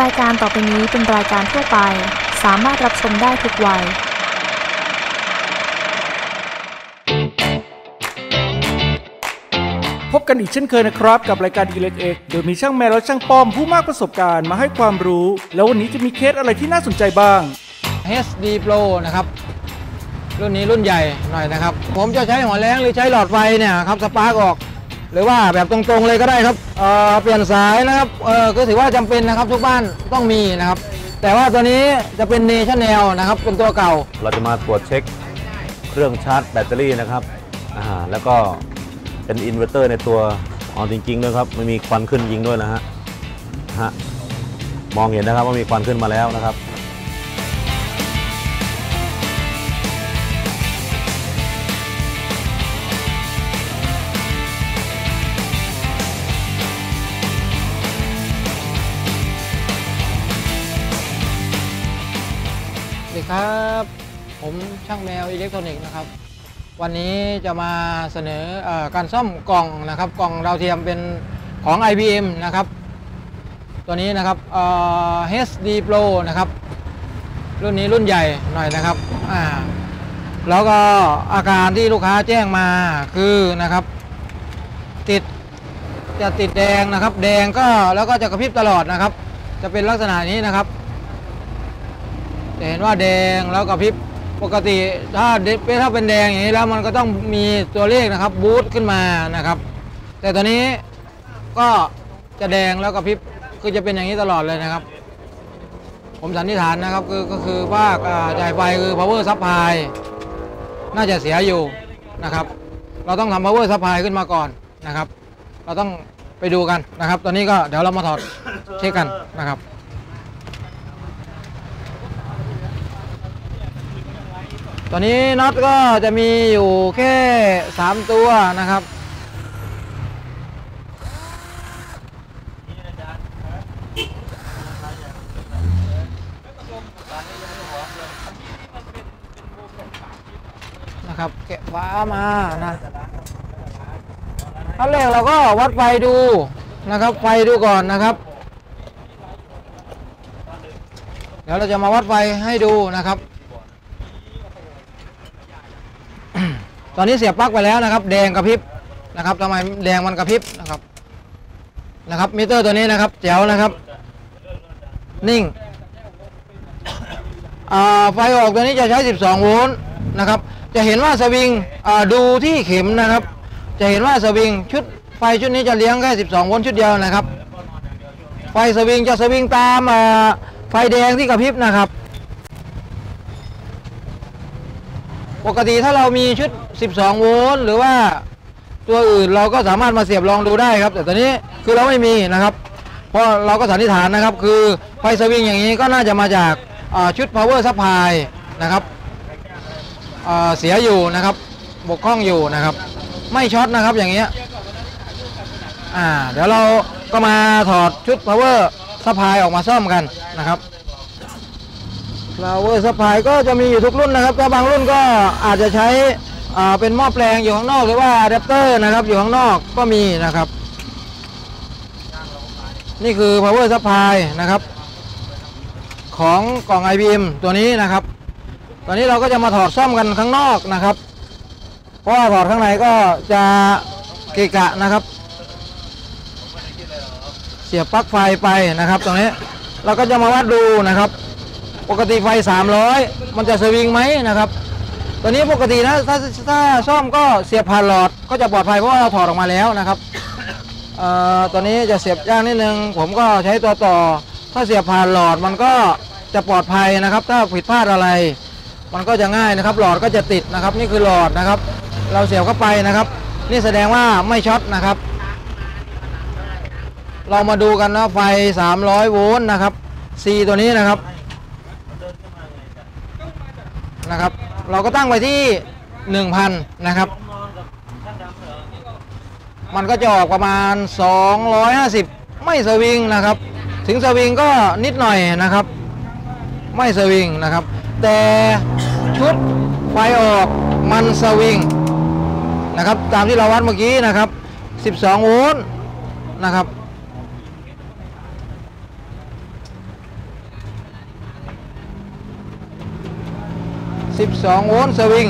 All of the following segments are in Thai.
รายการต่อไปนี้เป็นรายการทั่วไปสามารถรับชมได้ทุกวัยพบกันอีกเช่นเคยนะครับกับรายการ ELEX โดยมีช่างแมวและช่างป้อมผู้มากประสบการณ์มาให้ความรู้แล้ววันนี้จะมีเคสอะไรที่น่าสนใจบ้าง HD Pro นะครับรุ่นนี้รุ่นใหญ่หน่อยนะครับผมจะใช้หัวแรงหรือใช้หลอดไฟเนี่ยครับสปาร์กออกหรือว่าแบบตรงๆเลยก็ได้ครับเปลี่ยนสายนะครับก็ถือว่าจำเป็นนะครับทุกบ้านต้องมีนะครับแต่ว่าตัวนี้จะเป็น National นะครับเป็นตัวเก่าเราจะมาตรวจเช็คเครื่องชาร์จแบตเตอรี่นะครับแล้วก็เป็นอินเวอร์เตอร์ในตัวจริงๆด้วยครับไม่มีควันขึ้นยิงด้วยนะฮะมองเห็นนะครับว่ามีควันขึ้นมาแล้วนะครับสวัสดีครับผมช่างแมวอิเล็กทรอนิกส์นะครับวันนี้จะมาเสนอการซ่อมกล่องนะครับกล่องดาวเทียมเป็นของ IBM นะครับตัวนี้นะครับHD Pro นะครับรุ่นนี้รุ่นใหญ่หน่อยนะครับแล้วก็อาการที่ลูกค้าแจ้งมาคือนะครับจะติดแดงนะครับแดงก็แล้วก็จะกระพริบตลอดนะครับจะเป็นลักษณะนี้นะครับจะเห็นว่าแดงแล้วกระพริบปกติถ้าเป็นแดงอย่างนี้แล้วมันก็ต้องมีตัวเลขนะครับบูตขึ้นมานะครับแต่ตัวนี้ก็จะแดงแล้วกระพริบคือจะเป็นอย่างนี้ตลอดเลยนะครับผมสันนิษฐานนะครับก็คือว่าจ่ายไฟคือ power supply น่าจะเสียอยู่นะครับเราต้องทำ power supply ขึ้นมาก่อนนะครับเราต้องไปดูกันนะครับตอนนี้ก็เดี๋ยวเรามาถอดเช็คกันนะครับตอนนี้น็อตก็จะมีอยู่แค่3ตัวนะครับแกะฝามานะขั้นแรกเราก็วัดไฟดูนะครับไฟดูก่อนนะครับเดี๋ยวเราจะมาวัดไฟให้ดูนะครับตอนนี้เสียบปลั๊กไปแล้วนะครับแดงกระพริบนะครับทำไมแดงมันกระพริบนะครับมิเตอร์ตัวนี้นะครับแจ๋วนะครับนิ่งไฟออกตัวนี้จะใช้12โวลต์นะครับจะเห็นว่าสวิงดูที่เข็มนะครับจะเห็นว่าสวิงไฟชุดนี้จะเลี้ยงแค่12โวลต์ชุดเดียวนะครับไฟสวิงจะสวิงตามไฟแดงที่กระพริบนะครับปกติถ้าเรามีชุด12โวลต์หรือว่าตัวอื่นเราก็สามารถมาเสียบลองดูได้ครับแต่ตอนนี้คือเราไม่มีนะครับเพราะเราก็สันนิษฐานนะครับคือไฟสวิงอย่างนี้ก็น่าจะมาจากชุด power supply นะครับเสียอยู่นะครับบกพร่องอยู่นะครับไม่ช็อตนะครับอย่างเงี้ยเดี๋ยวเราก็มาถอดชุด power supply ออกมาซ่อมกันนะครับpower supply ก็จะมีอยู่ทุกรุ่นนะครับแต่บางรุ่นก็อาจจะใช้เป็นหม้อแปลงอยู่ข้างนอกหรือว่าอะแดปเตอร์นะครับอยู่ข้างนอกก็มีนะครับนี่คือ power supply นะครับของกล่อง IBM ตัวนี้นะครับตอนนี้เราก็จะมาถอดซ่อมกันข้างนอกนะครับเพราะว่าถอดข้างในก็จะเกะกะนะครับเสียบปลั๊กไฟไปนะครับตรงนี้เราก็จะมาวัดดูนะครับปกติไฟ300มันจะสวิงไหมนะครับตัวนี้ปกตินะถ้าซ่อมก็เสียบผ่านหลอดก็จะปลอดภัยเพราะว่าเราถอดออกมาแล้วนะครับตัวนี้จะเสียบยากนิดนึงผมก็ใช้ตัวต่อถ้าเสียบผ่านหลอดมันก็จะปลอดภัยนะครับถ้าผิดพลาดอะไรมันก็จะง่ายนะครับหลอดก็จะติดนะครับนี่คือหลอดนะครับเราเสียบเข้าไปนะครับนี่แสดงว่าไม่ช็อตนะครับเรามาดูกันนะไฟ300โวลต์นะครับ C ตัวนี้นะครับเราก็ตั้งไว้ที่ 1,000 นะครับมันก็จะออกประมาณ250ไม่สวิงนะครับถึงสวิงก็นิดหน่อยนะครับไม่สวิงนะครับแต่ชุดไฟออกมันสวิงนะครับตามที่เราวัดเมื่อกี้นะครับ12โวลต์นะครับ 12 โวลต์สวิง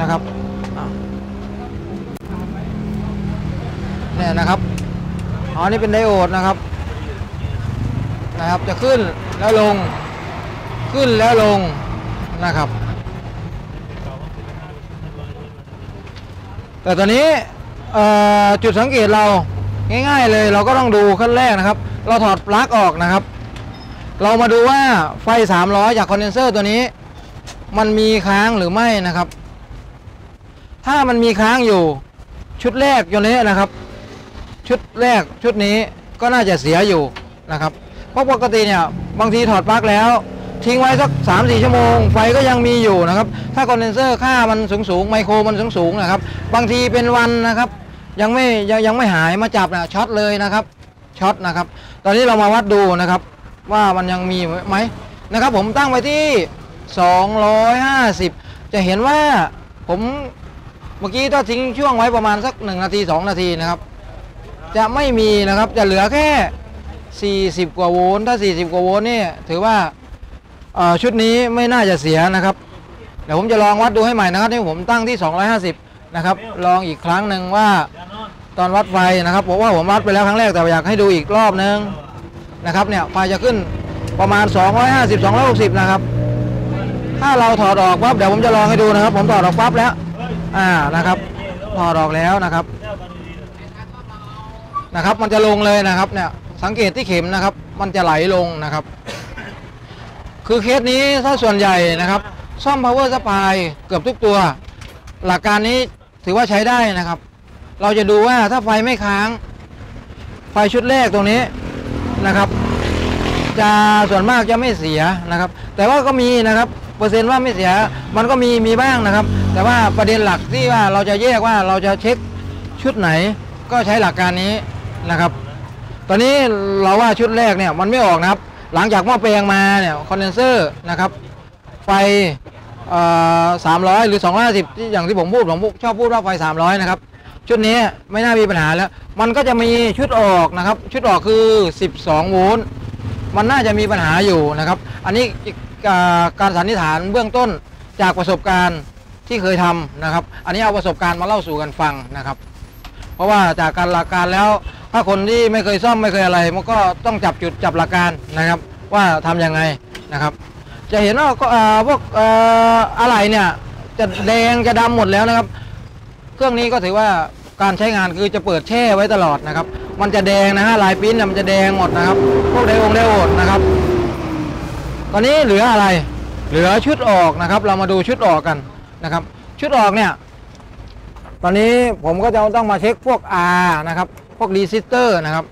นะครับเนี่ยนะครับอ๋อนี่เป็นไดโอดนะครับจะขึ้นแล้วลงขึ้นแล้วลงนะครับแต่ตอนนี้จุดสังเกตเราง่ายๆเลยเราก็ต้องดูขั้นแรกนะครับเราถอดปลั๊กออกนะครับเรามาดูว่าไฟ300จากคอนเดนเซอร์ตัวนี้มันมีค้างหรือไม่นะครับถ้ามันมีค้างอยู่ชุดแรกตัวนี้นะครับชุดแรกชุดนี้ก็น่าจะเสียอยู่นะครับเพราะปกติเนี่ยบางทีถอดปลั๊กแล้วทิ้งไว้สัก 3-4 ชั่วโมงไฟก็ยังมีอยู่นะครับถ้าคอนเดนเซอร์ค่ามันสูงไมโครมันสูงนะครับบางทีเป็นวันนะครับยังไม่หายมาจับนะช็อตเลยนะครับช็อตนะครับตอนนี้เรามาวัดดูนะครับว่ามันยังมีไหมนะครับผมตั้งไว้ที่250จะเห็นว่าผมเมื่อกี้ถ้าทิ้งช่วงไว้ประมาณสัก1 นาที 2 นาทีนะครับจะไม่มีนะครับจะเหลือแค่40 กว่าโวลต์ถ้า40 กว่าโวลต์นี่ถือว่าชุดนี้ไม่น่าจะเสียนะครับเดี๋ยวผมจะลองวัดดูให้ใหม่นะครับที่ผมตั้งที่250นะครับลองอีกครั้งหนึ่งว่าตอนวัดไฟนะครับผมว่าผมวัดไปแล้วครั้งแรกแต่อยากให้ดูอีกรอบนึงนะครับเนี่ยไฟจะขึ้นประมาณ250 260นะครับถ้าเราถอดออกปั๊บเดี๋ยวผมจะลองให้ดูนะครับผมถอดออกปั๊บแล้วนะครับถอดออกแล้วนะครับมันจะลงเลยนะครับเนี่ยสังเกตที่เข็มนะครับมันจะไหลลงนะครับคือเคสนี้ถ้าส่วนใหญ่นะครับซ่อม power supply เกือบทุกตัวหลักการนี้ถือว่าใช้ได้นะครับเราจะดูว่าถ้าไฟไม่ค้างไฟชุดแรกตรงนี้นะครับจะส่วนมากจะไม่เสียนะครับแต่ว่าก็มีนะครับเปอร์เซ็นต์ว่าไม่เสียมันก็มีบ้างนะครับแต่ว่าประเด็นหลักที่ว่าเราจะแยกว่าเราจะเช็คชุดไหนก็ใช้หลักการนี้นะครับตอนนี้เราว่าชุดแรกเนี่ยมันไม่ออกนะครับหลังจากหม้อแปลงมาเนี่ยคอนเดนเซอร์นะครับไฟ300หรือ250ที่อย่างที่ผมชอบพูดว่าไฟ300นะครับชุดนี้ไม่น่ามีปัญหาแล้วมันก็จะมีชุดออกนะครับชุดออกคือ12 โวลต์มันน่าจะมีปัญหาอยู่นะครับอันนี้การสันนิษฐานเบื้องต้นจากประสบการณ์ที่เคยทำนะครับอันนี้เอาประสบการณ์มาเล่าสู่กันฟังนะครับเพราะว่าจากการหลักการแล้วถ้าคนที่ไม่เคยซ่อมไม่เคยอะไรมันก็ต้องจับจุดจับหลักการนะครับว่าทำยังไงนะครับจะเห็นว่าพวกอะไรเนี่ยจะแดงจะดำหมดแล้วนะครับเครื่องนี้ก็ถือว่าการใช้งานคือจะเปิดแช่ไว้ตลอดนะครับมันจะแดงนะฮะลายปิ้นมันจะแดงหมดนะครับพวกไดโอดนะครับตอนนี้เหลืออะไรเหลือชุดออกนะครับเรามาดูชุดออกกันนะครับชุดออกเนี่ยตอนนี้ผมก็จะต้องมาเช็คพวก R นะครับพวกรีซิสเตอร์นะครับ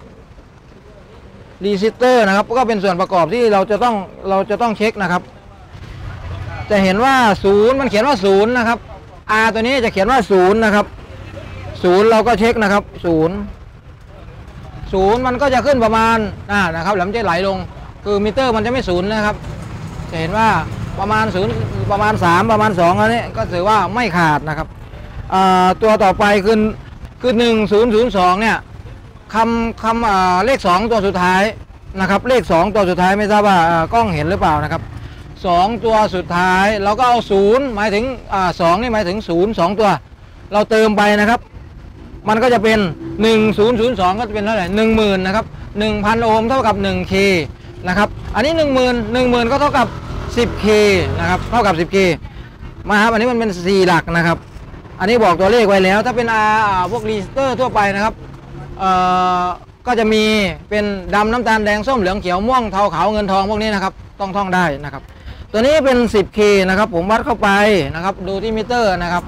รีซิสเตอร์นะครับก็เป็นส่วนประกอบที่เราจะต้องเช็คนะครับจะเห็นว่า0มันเขียนว่า0นะครับ R ตัวนี้จะเขียนว่า0นะครับ0เราก็เช็คนะครับ0มันก็จะขึ้นประมาณนะครับแล้วมันจะไหลลงคือมิเตอร์มันจะไม่0นะครับจะเห็นว่าประมาณ0ประมาณ3ประมาณ2อันนี้ก็ถือว่าไม่ขาดนะครับตัวต่อไปคือ1002เนี่ยคำเลข2ตัวสุดท้ายนะครับเลข2ตัวสุดท้ายไม่ทราบว่ากล้องเห็นหรือเปล่านะครับ2ตัวสุดท้ายเราก็เอา0หมายถึง2นี่หมายถึง0 2ตัวเราเติมไปนะครับมันก็จะเป็น1002ก็จะเป็นเท่าไหร่10,000นะครับ 1,000 โอห์มเท่ากับ 1K นะครับอันนี้10,000ก็เท่ากับ 10K นะครับเท่ากับ 10K มาครับอันนี้มันเป็น4หลักนะครับอันนี้บอกตัวเลขไว้แล้วถ้าเป็นพวกรีจิสเตอร์ทั่วไปนะครับก็จะมีเป็นดำน้ำตาลแดงส้มเหลืองเขียวม่วงเทาขาวเงินทองพวกนี้นะครับต้องท่องได้นะครับตัวนี้เป็น 10K นะครับผมวัดเข้าไปนะครับดูที่มิเตอร์นะครับ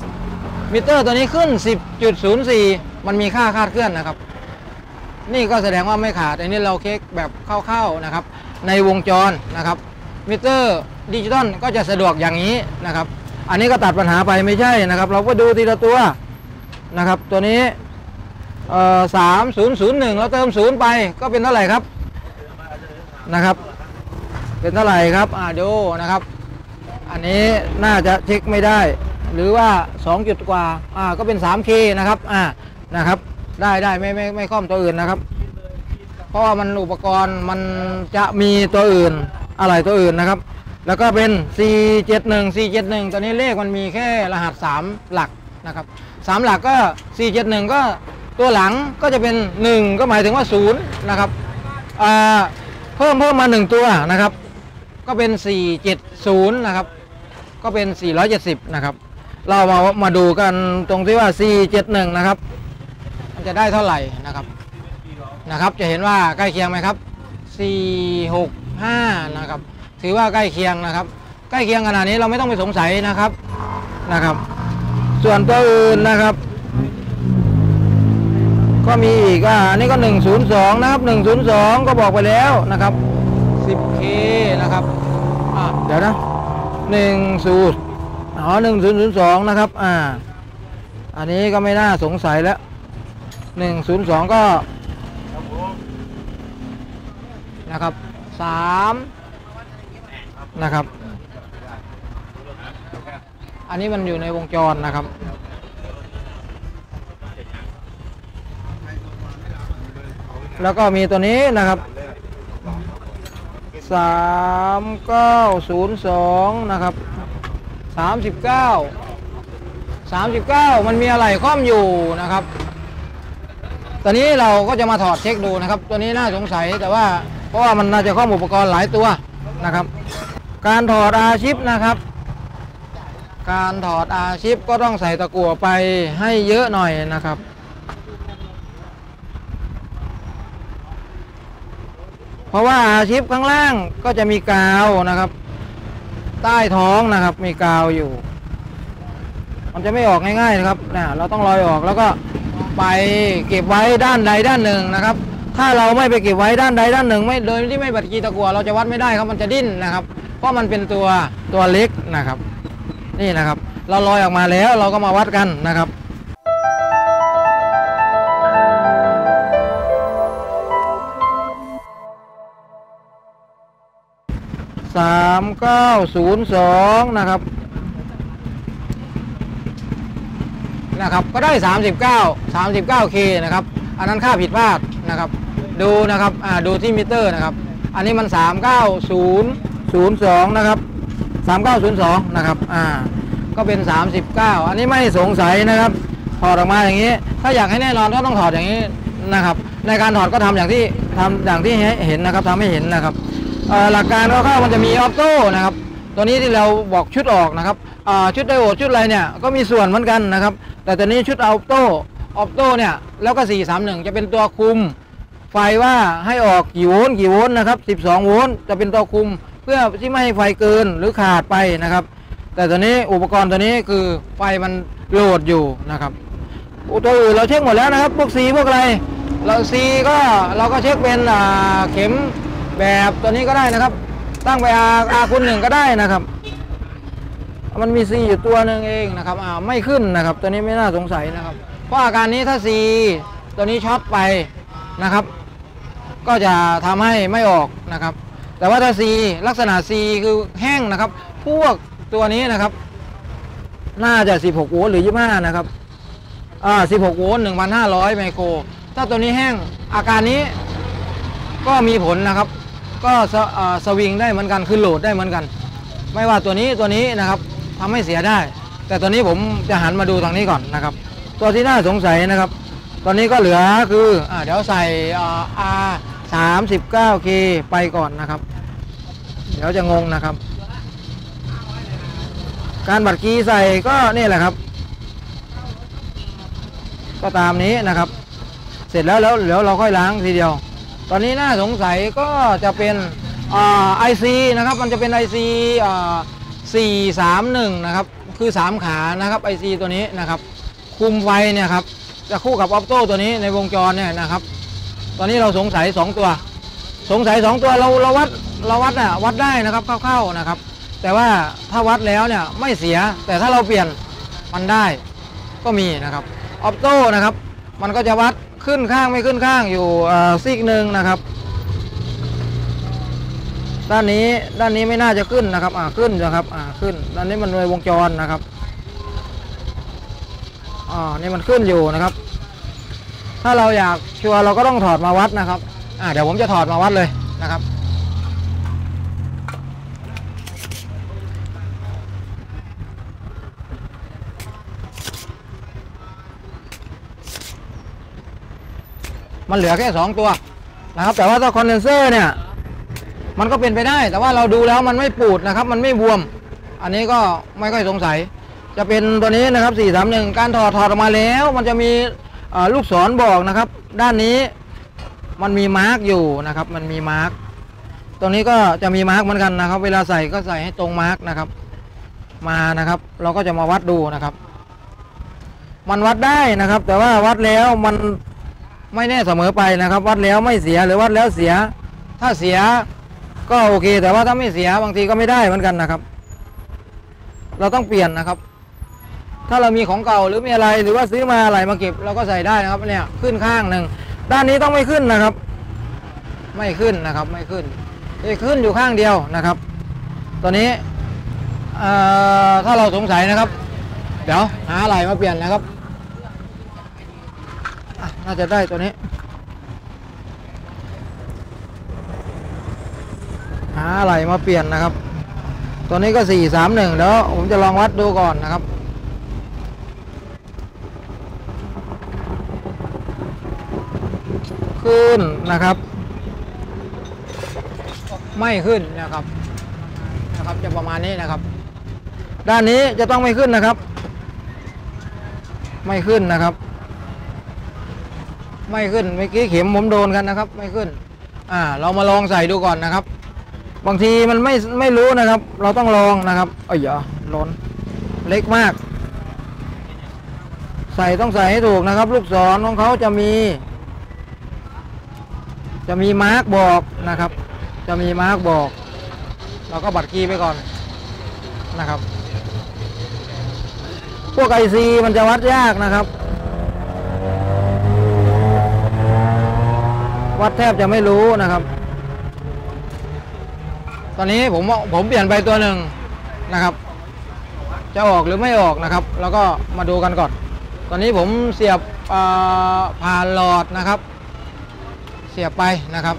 มิเตอร์ตัวนี้ขึ้น 10.04 มันมีค่าคาดเคลื่อนนะครับนี่ก็แสดงว่าไม่ขาดอันนี้เราเช็คแบบเข้าๆนะครับในวงจรนะครับมิเตอร์ดิจิตอลก็จะสะดวกอย่างนี้นะครับอันนี้ก็ตัดปัญหาไปไม่ใช่นะครับเราก็ดูทีละตัวนะครับตัวนี้3001เราเติม0ไปก็เป็นเท่าไหร่ครับนะครับเป็นเท่าไหร่ครับดูนะครับอันนี้น่าจะเช็คไม่ได้หรือว่า2จุดกว่าก็เป็น 3K นะครับนะครับได้ไม่ข้อมตัวอื่นนะครับเพราะว่ามันอุปกรณ์มันจะมีตัวอื่นอะไรตัวอื่นนะครับ แล้วก็เป็น 471 471 ตอนนี้เลขมันมีแค่รหัส3หลักนะครับ3หลักก็471ก็ตัวหลังก็จะเป็น1ก็หมายถึงว่า0นะครับเพิ่มมา1ตัวนะครับก็เป็น470นะครับก็เป็น470นะครับเรามาดูกันตรงที่ว่า471นะครับมันจะได้เท่าไหร่นะครับจะเห็นว่าใกล้เคียงไหมครับ465นะครับถือว่าใกล้เคียงนะครับใกล้เคียงขนาดนี้เราไม่ต้องไปสงสัยนะครับส่วนตัวอื่นนะครับก็มีอีกอันนี้ก็102นะครับ102ก็บอกไปแล้วนะครับ 10K นะครับเดี๋ยวนะ1002นะครับอันนี้ก็ไม่น่าสงสัยแล้ว102ก็นะครับ3นะครับอันนี้มันอยู่ในวงจรนะครับแล้วก็มีตัวนี้นะครับ3902นะครับ39มันมีอะไรคล่อมอยู่นะครับตอนนี้เราก็จะมาถอดเช็คดูนะครับตัวนี้น่าสงสัยแต่ว่าเพราะว่ามันน่าจะคล่อมอุปกรณ์หลายตัวนะครับการถอดอาชิปนะครับการถอดอาชิปก็ต้องใส่ตะกั่วไปให้เยอะหน่อยนะครับเพราะว่าอาชิปข้างล่างก็จะมีกาวนะครับใต้ท้องนะครับมีกาวอยู่มันจะไม่ออกง่ายๆนะครับเราต้องลอยออกแล้วก็ไปเก็บไว้ด้านใดด้านหนึ่งนะครับถ้าเราไม่ไปเก็บไว้ด้านใดด้านหนึ่งไม่โดยที่ไม่บัดกีตะกั่วเราจะวัดไม่ได้ครับมันจะดิ้นนะครับเพราะมันเป็นตัวเล็กนะครับนี่นะครับเราลอยออกมาแล้วเราก็มาวัดกันนะครับ3902นะครับก็ได้39K นะครับอันนั้นค่าผิดพลาดนะครับดูนะครับดูที่มิเตอร์นะครับอันนี้มัน39002นะครับ3902นะครับก็เป็น39อันนี้ไม่สงสัยนะครับถอดออกมาอย่างนี้ถ้าอยากให้แน่นอนก็ต้องถอดอย่างนี้นะครับในการถอดก็ทำอย่างที่เห็นนะครับทำให้เห็นนะครับหลักการคร่าวๆมันจะมีออโต้นะครับตัวนี้ที่เราบอกชุดออกนะครับชุดไดโอดชุดอะไรเนี่ยก็มีส่วนเหมือนกันนะครับแต่ตัวนี้ชุดออโต้เนี่ยแล้วก็431จะเป็นตัวคุมไฟว่าให้ออกกี่โวลต์นะครับ12โวลต์จะเป็นตัวคุมเพื่อที่ไม่ให้ไฟเกินหรือขาดไปนะครับแต่ตัวนี้อุปกรณ์ตัวนี้คือไฟมันโหลดอยู่นะครับตัวอื่นเราเช็คหมดแล้วนะครับพวกซีพวกอะไรเราซีก็เราก็เช็คเป็นเข็มแบบตัวนี้ก็ได้นะครับตั้งไปRคูณ 1ก็ได้นะครับมันมี C อยู่ตัวหนึ่งเองนะครับไม่ขึ้นนะครับตัวนี้ไม่น่าสงสัยนะครับเพราะอาการนี้ถ้า C ตัวนี้ช็อตไปนะครับก็จะทำให้ไม่ออกนะครับแต่ว่าถ้า C ลักษณะ C คือแห้งนะครับพวกตัวนี้นะครับน่าจะ16โวลต์หรือ25นะครับ16โวลต์1,500 ไมโครถ้าตัวนี้แห้งอาการนี้ก็มีผลนะครับก็สวิงได้เหมือนกันคือโหลดได้เหมือนกันไม่ว่าตัวนี้นะครับทำให้เสียได้แต่ตัวนี้ผมจะหันมาดูทางนี้ก่อนนะครับตัวที่น่าสงสัยนะครับตอนนี้ก็เหลือคือเดี๋ยวใส่R39K ไปก่อนนะครับเดี๋ยวจะงงนะครับการบัดกีใส่ก็นี่แหละครับก็ตามนี้นะครับเสร็จแล้วเดี๋ยวเราค่อยล้างทีเดียวตอนนี้น่าสงสัยก็จะเป็นIC นะครับมันจะเป็น IC 431นะครับคือ3ขานะครับ IC ตัวนี้นะครับคุมไฟเนี่ยครับจะคู่กับออปโต้ตัวนี้ในวงจรเนี่ยนะครับตอนนี้เราสงสัย2ตัวเราวัดวัดได้นะครับคร่าวๆนะครับแต่ว่าถ้าวัดแล้วเนี่ยไม่เสียแต่ถ้าเราเปลี่ยนมันได้ก็มีนะครับออปโต้นะครับมันก็จะวัดขึ้นข้างไม่ขึ้นข้างอยู่ซีกหนึ่งนะครับด้านนี้ไม่น่าจะขึ้นนะครับขึ้นนะครับขึ้นด้านนี้มันในวงจรนะครับนี่มันขึ้นอยู่นะครับถ้าเราอยากชัวร์เราก็ต้องถอดมาวัดนะครับเดี๋ยวผมจะถอดมาวัดเลยนะครับ มันเหลือแค่2ตัวนะครับแต่ว่าถ้าคอนเดนเซอร์เนี่ยมันก็เป็นไปได้แต่ว่าเราดูแล้วมันไม่ปูดนะครับมันไม่บวมอันนี้ก็ไม่ค่อยสงสัยจะเป็นตัวนี้นะครับ431การถอดออกมาแล้วมันจะมีลูกศรบอกนะครับด้านนี้มันมีมาร์กอยู่นะครับมันมีมาร์กตรงนี้ก็จะมีมาร์กเหมือนกันนะครับเวลาใส่ก็ใส่ให้ตรงมาร์กนะครับมานะครับเราก็จะมาวัดดูนะครับมันวัดได้นะครับแต่ว่าวัดแล้วมันไม่แน่เสมอไปนะครับวัดแล้วไม่เสียหรือวัดแล้วเสียถ้าเสียก็โอเคแต่ว่าถ้าไม่เสียบางทีก็ไม่ได้เหมือนกันนะครับเราต้องเปลี่ยนนะครับถ้าเรามีของเก่าหรือมีอะไรหรือว่าซื้อมาอะไรมาเก็บเราก็ใส่ได้นะครับเนี่ยขึ้นข้างหนึ่งด้านนี้ต้องไม่ขึ้นนะครับไม่ขึ้นนะครับไม่ขึ้นขึ้นอยู่ข้างเดียวนะครับตัวนี้ถ้าเราสงสัยนะครับเดี๋ยวหาอะไรมาเปลี่ยนนะครับน่าจะได้ตัวนี้หาอะไรมาเปลี่ยนนะครับตัวนี้ก็431แล้วผมจะลองวัดดูก่อนนะครับขึ้นนะครับไม่ขึ้นนะครับจะประมาณนี้นะครับด้านนี้จะต้องไม่ขึ้นนะครับไม่ขึ้นนะครับไม่ขึ้นเมื่อกี้เข็มผมโดนกันนะครับไม่ขึ้นเรามาลองใส่ดูก่อนนะครับบางทีมันไม่รู้นะครับเราต้องลองนะครับอย่าล้นเล็กมากต้องใส่ให้ถูกนะครับลูกศรของเขาจะมีมาร์กบอกนะครับจะมีมาร์กบอกเราก็บัดคีย์ไปก่อนนะครับพวกICมันจะวัดยากนะครับวัดแทบจะไม่รู้นะครับตอนนี้ผมเปลี่ยนไปตัวหนึ่งนะครับจะออกหรือไม่ออกนะครับแล้วก็มาดูกันก่อนตอนนี้ผมเสียบผ่านหลอดนะครับเสียบไปนะครับ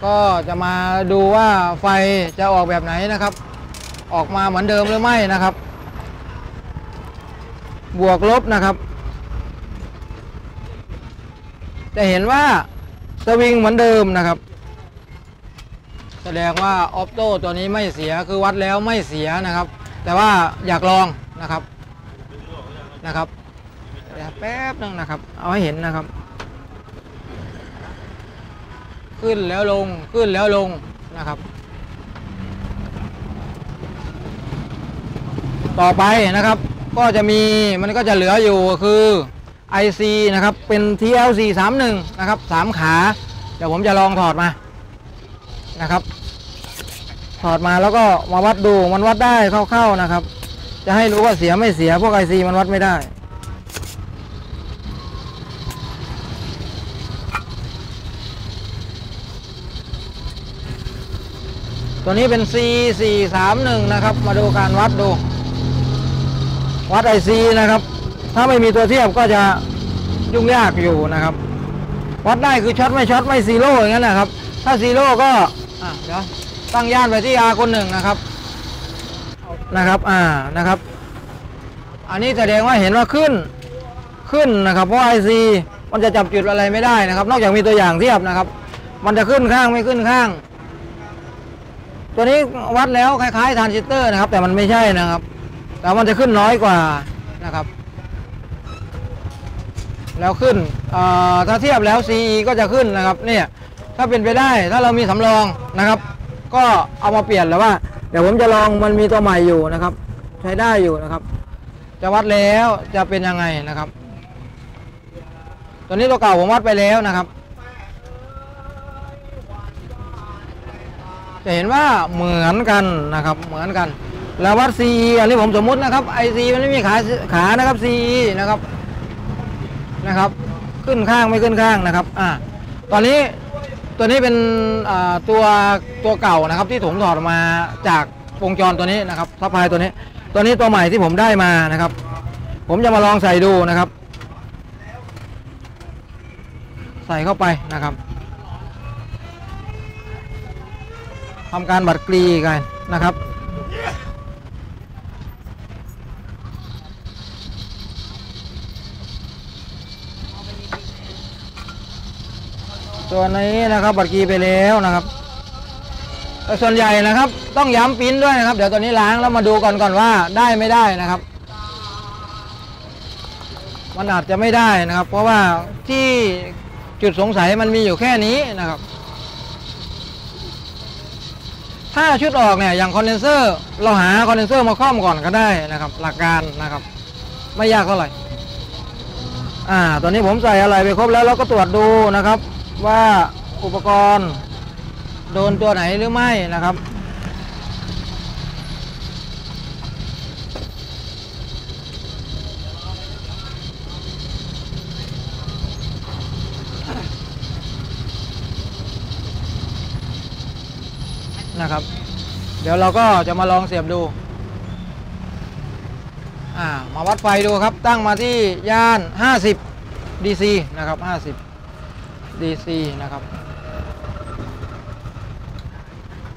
ก็จะมาดูว่าไฟจะออกแบบไหนนะครับออกมาเหมือนเดิมหรือไม่นะครับบวกลบนะครับจะเห็นว่าสวิงเหมือนเดิมนะครับแสดงว่าออปโต้ตัวนี้ไม่เสียคือวัดแล้วไม่เสียนะครับแต่ว่าอยากลองนะครับแป๊บนึงนะครับเอาให้เห็นนะครับขึ้นแล้วลงขึ้นแล้วลงนะครับต่อไปนะครับก็จะมีมันก็จะเหลืออยู่คือ IC นะครับเป็น TL431 นะครับ3ขาเดี๋ยวผมจะลองถอดมานะครับถอดมาแล้วก็มาวัดดูมันวัดได้เข้าๆนะครับจะให้รู้ว่าเสียไม่เสียพวก IC มันวัดไม่ได้ตัวนี้เป็น C431 นะครับมาดูการวัดดูวัด IC นะครับถ้าไม่มีตัวเทียบก็จะยุ่งยากอยู่นะครับวัดได้คือช็อตไม่ซีโร่อย่างนั้นนะครับถ้าซีโร่ก็เดี๋ยวตั้งย่านไปที่ R คนหนึ่งนะครับนะครับอันนี้แสดงว่าเห็นว่าขึ้นนะครับเพราะ IC มันจะจับจุดอะไรไม่ได้นะครับนอกจากมีตัวอย่างเทียบนะครับมันจะขึ้นข้างไม่ขึ้นข้างตัวนี้วัดแล้วคล้ายๆทรานซิสเตอร์นะครับแต่มันไม่ใช่นะครับแต่มันจะขึ้นน้อยกว่านะครับแล้วขึ้นถ้าเทียบแล้ว CE ก็จะขึ้นนะครับเนี่ยถ้าเป็นไปได้ถ้าเรามีสำรองนะครับก็เอามาเปลี่ยนแล้วว่าเดี๋ยวผมจะลองมันมีตัวใหม่อยู่นะครับใช้ได้อยู่นะครับจะวัดแล้วจะเป็นยังไงนะครับตัวนี้ตัวเก่าผมวัดไปแล้วนะครับจะเห็นว่าเหมือนกันนะครับเหมือนกันแล้ววัด CE อันนี้ผมสมมุตินะครับ IC มันไม่มีขานะครับ CE นะครับขึ้นข้างไม่ขึ้นข้างนะครับตัวนี้เป็นตัวเก่านะครับที่ผมถอดมาจากวงจรตัวนี้นะครับซัพพลายตัวนี้ตัวใหม่ที่ผมได้มานะครับผมจะมาลองใส่ดูนะครับใส่เข้าไปนะครับทำการบัดกรีกันนะครับ ตัวนี้นะครับบัตรกีไปแล้วนะครับแต่ส่วนใหญ่นะครับต้องย้ำปิ้นด้วยนะครับเดี๋ยวตัวนี้ล้างแล้วมาดูก่อนว่าได้ไม่ได้นะครับมันอาจจะไม่ได้นะครับ เพราะว่าที่จุดสงสัยมันมีอยู่แค่นี้นะครับถ้าชุดออกเนี่ยอย่างคอนเดนเซอร์เราหาคอนเดนเซอร์มาครอบก่อนก็ได้นะครับหลักการนะครับไม่ยากเท่าไหร่ตอนนี้ผมใส่อะไรไปครบแล้วเราก็ตรวจดูนะครับว่าอุปกรณ์โดนตัวไหนหรือไม่นะครับเดี๋ยวเราก็จะมาลองเสียบดูมาวัดไฟดูครับตั้งมาที่ย่าน50 DC นะครับ50 DC นะครับ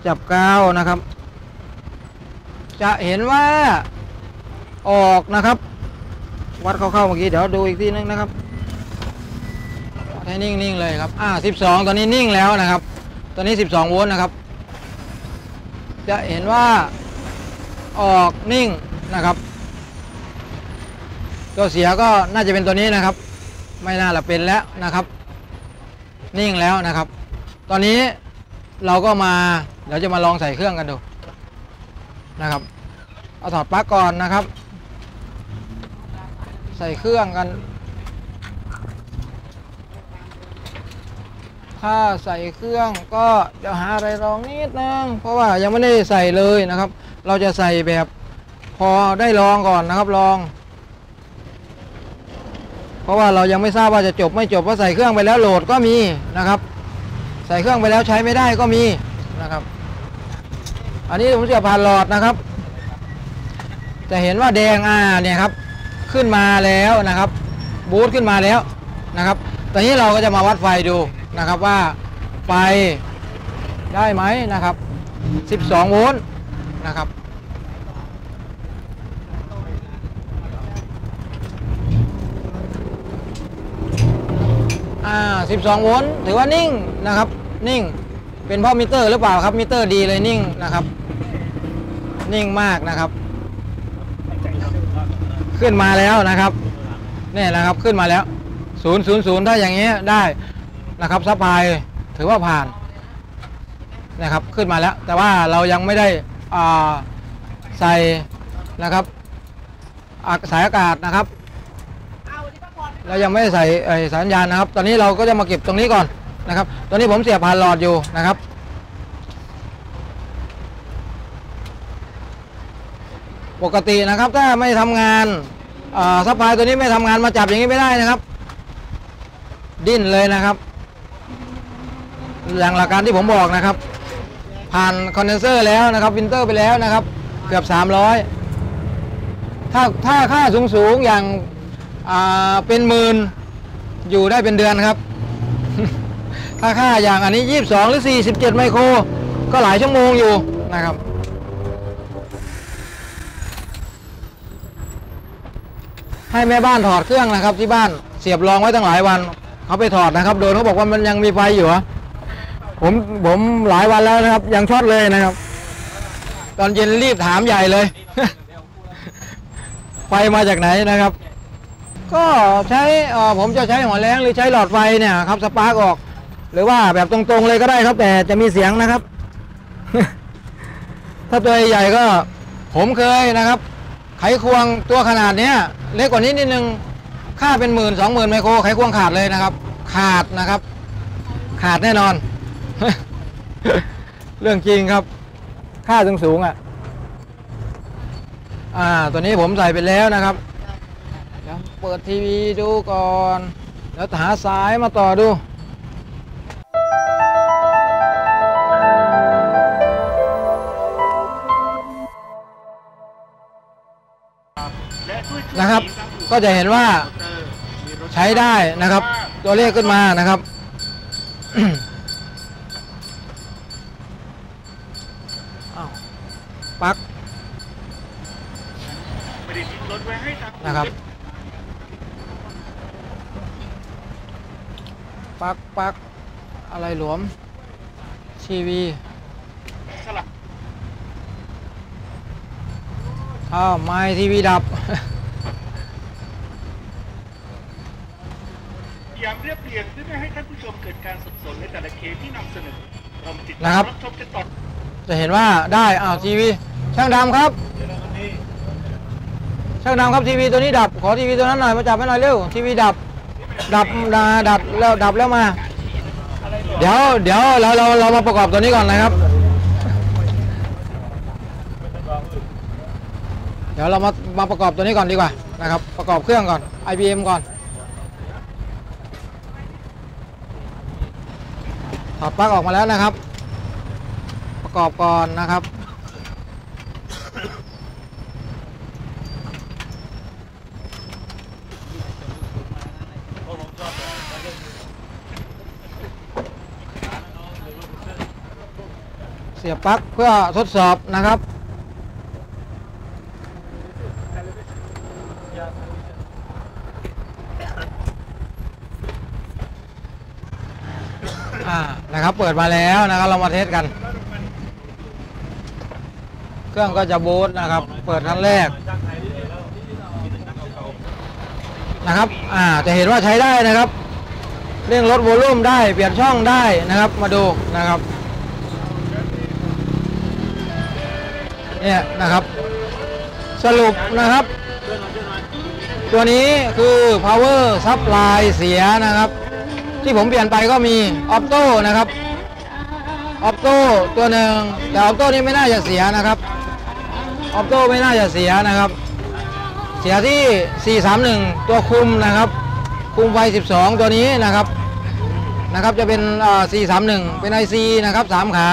จับกาวนะครับจะเห็นว่าออกนะครับวัดเข้าๆเมื่อกี้เดี๋ยวดูอีกทีนึงนะครับให้นิ่งๆเลยครับ12ตอนนี้นิ่งแล้วนะครับตอนนี้12โวลต์นะครับจะเห็นว่าออกนิ่งนะครับตัวเสียก็น่าจะเป็นตัวนี้นะครับไม่น่าจะเป็นแล้วนะครับนิ่งแล้วนะครับตอนนี้เราก็เดี๋ยวจะมาลองใส่เครื่องกันดูนะครับเอาถอดปลั๊กก่อนนะครับใส่เครื่องกันถ้าใส่เครื่องก็เดี๋ยวหาอะไรรองนิดนึงเพราะว่ายังไม่ได้ใส่เลยนะครับเราจะใส่แบบพอได้ลองก่อนนะครับลองเพราะว่าเรายังไม่ทราบว่าจะจบไม่จบเพราะใส่เครื่องไปแล้วโหลดก็มีนะครับใส่เครื่องไปแล้วใช้ไม่ได้ก็มีนะครับอันนี้ผมจะผ่านหลอดนะครับจะเห็นว่าแดงเนี่ยครับขึ้นมาแล้วนะครับบูตขึ้นมาแล้วนะครับตอนนี้เราก็จะมาวัดไฟดูนะครับว่าไฟได้ไหมนะครับ12โวลต์นะครับ12โวลต์ถือว่านิ่งนะครับนิ่งเป็นเพราะมิเตอร์หรือเปล่าครับมิเตอร์ดีเลยนิ่งนะครับนิ่งมากนะครับขึ้นมาแล้วนะครับนี่นะครับขึ้นมาแล้ว000ถ้าอย่างนี้ได้นะครับซัพพลายถือว่าผ่านนะครับขึ้นมาแล้วแต่ว่าเรายังไม่ได้ใส่นะครับสายอากาศนะครับเรายังไม่ได้ใส่สัญญาณนะครับตอนนี้เราก็จะมาเก็บตรงนี้ก่อนนะครับตอนนี้ผมเสียบผ่านหลอดอยู่นะครับปกตินะครับถ้าไม่ทำงานซัพพลายตัวนี้ไม่ทำงานมาจับอย่างนี้ไม่ได้นะครับดิ้นเลยนะครับอย่างหลักการที่ผมบอกนะครับผ่านคอนเดนเซอร์แล้วนะครับฟิลเตอร์ไปแล้วนะครับเกือบ300ถ้าค่าสูงอย่างเป็นหมื่นอยู่ได้เป็นเดือนครับ ถ้าค่าอย่างอันนี้22หรือ47ไมโครก็หลายชั่วโมงอยู่นะครับให้แม่บ้านถอดเครื่องนะครับที่บ้านเสียบรองไว้ตั้งหลายวันเขาไปถอดนะครับโดนเขาบอกว่ามันยังมีไฟอยู่ผมหลายวันแล้วนะครับยังช็อตเลยนะครับตอนเย็นรีบถามใหญ่เลย ไฟมาจากไหนนะครับก็ใช้ผมจะใช้หัวแรงหรือใช้หลอดไฟเนี่ยครับสปาร์กออกหรือว่าแบบตรงๆเลยก็ได้ครับแต่จะมีเสียงนะครับ ถ้าตัวใหญ่ก็ผมเคยนะครับไขควงตัวขนาดเนี้ยเล็กกว่านี้นิดนึงค่าเป็น10,000-20,000ไมโครไขควงขาดเลยนะครับขาดนะครับขาดแน่นอน เรื่องจริงครับค่าสูงตัวนี้ผมใส่ไปแล้วนะครับเดี๋ยวเปิดทีวีดูก่อนแล้วหาสายมาต่อดูนะครับก็จะเห็นว่าใช้ได้นะครับตัวเลขขึ้นมานะครับปลั๊กนะครับปลั๊ก อะไรหลวมทีวีไมค์ทีวีดับ พยายามเรียบเรียงเพื่อไม่ให้ท่านผู้ชมเกิดการสับสนในแต่ละเคสที่นำเสนอเรามาติดตามรับชมกันต่อจะเห็นว่าได้ทีวีช่างดำครับช่างดำครับทีวีตัวนี้ดับขอทีวีตัวนั้นหน่อยมาจับให้หน่อยเร็วทีวีดับแล้วมาเดี๋ยวเรามาประกอบตัวนี้ก่อนนะครับเดี๋ยวเรามาประกอบตัวนี้ก่อนดีกว่านะครับประกอบเครื่องก่อน IBM ก่อนถอดปลั๊กออกมาแล้วนะครับประกอบก่อนนะครับเสียบปลั๊กเพื่อทดสอบนะครับนะครับเปิดมาแล้วนะครับเรามาเทสกันเครื่องก็จะบูตนะครับเปิดครั้งแรกนะครับจะเห็นว่าใช้ได้นะครับเร่งลดโวลูมได้เปลี่ยนช่องได้นะครับมาดูนะครับเนี่ยนะครับสรุปนะครับตัวนี้คือ power supply เสียนะครับที่ผมเปลี่ยนไปก็มีออปโต้นะครับออปโต้ตัวหนึ่งแต่ออปโต้นี้ไม่น่าจะเสียนะครับออปโต้ไม่น่าจะเสียนะครับเสียที่431ตัวคุมนะครับคุมไฟ12ตัวนี้นะครับจะเป็น431เป็น IC นะครับ3ขา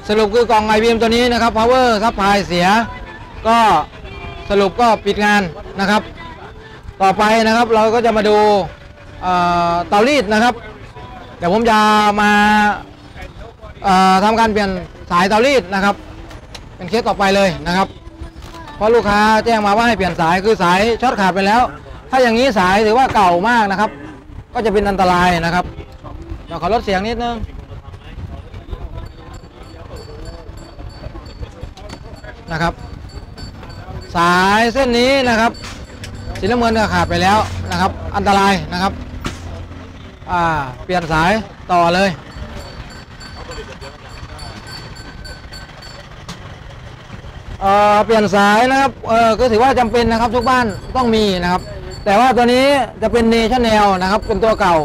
สรุปคือกล่อง IBM ตัวนี้นะครับ power supply เสียก็สรุปก็ปิดงานนะครับต่อไปนะครับเราก็จะมาดูเตารีดนะครับเดี๋ยวผมจะมาทำการเปลี่ยนสายเตารีดนะครับเป็นเคสต่อไปเลยนะครับเพราะลูกค้าแจ้งมาว่าให้เปลี่ยนสายคือสายช็อตขาดไปแล้วถ้าอย่างนี้สายถือว่าเก่ามากนะครับก็จะเป็นอันตรายนะครับเดี๋ยวขอลดเสียงนิดนึงนะครับสายเส้นนี้นะครับสีน้ำเงินก็ขาดไปแล้วนะครับอันตรายนะครับเปลี่ยนสายต่อเลยเปลี่ยนสายนะครับก็ถือว่าจำเป็นนะครับทุกบ้านต้องมีนะครับแต่ว่าตัวนี้จะเป็นเนชั่นแนลนะครับเป็นตัวเก่า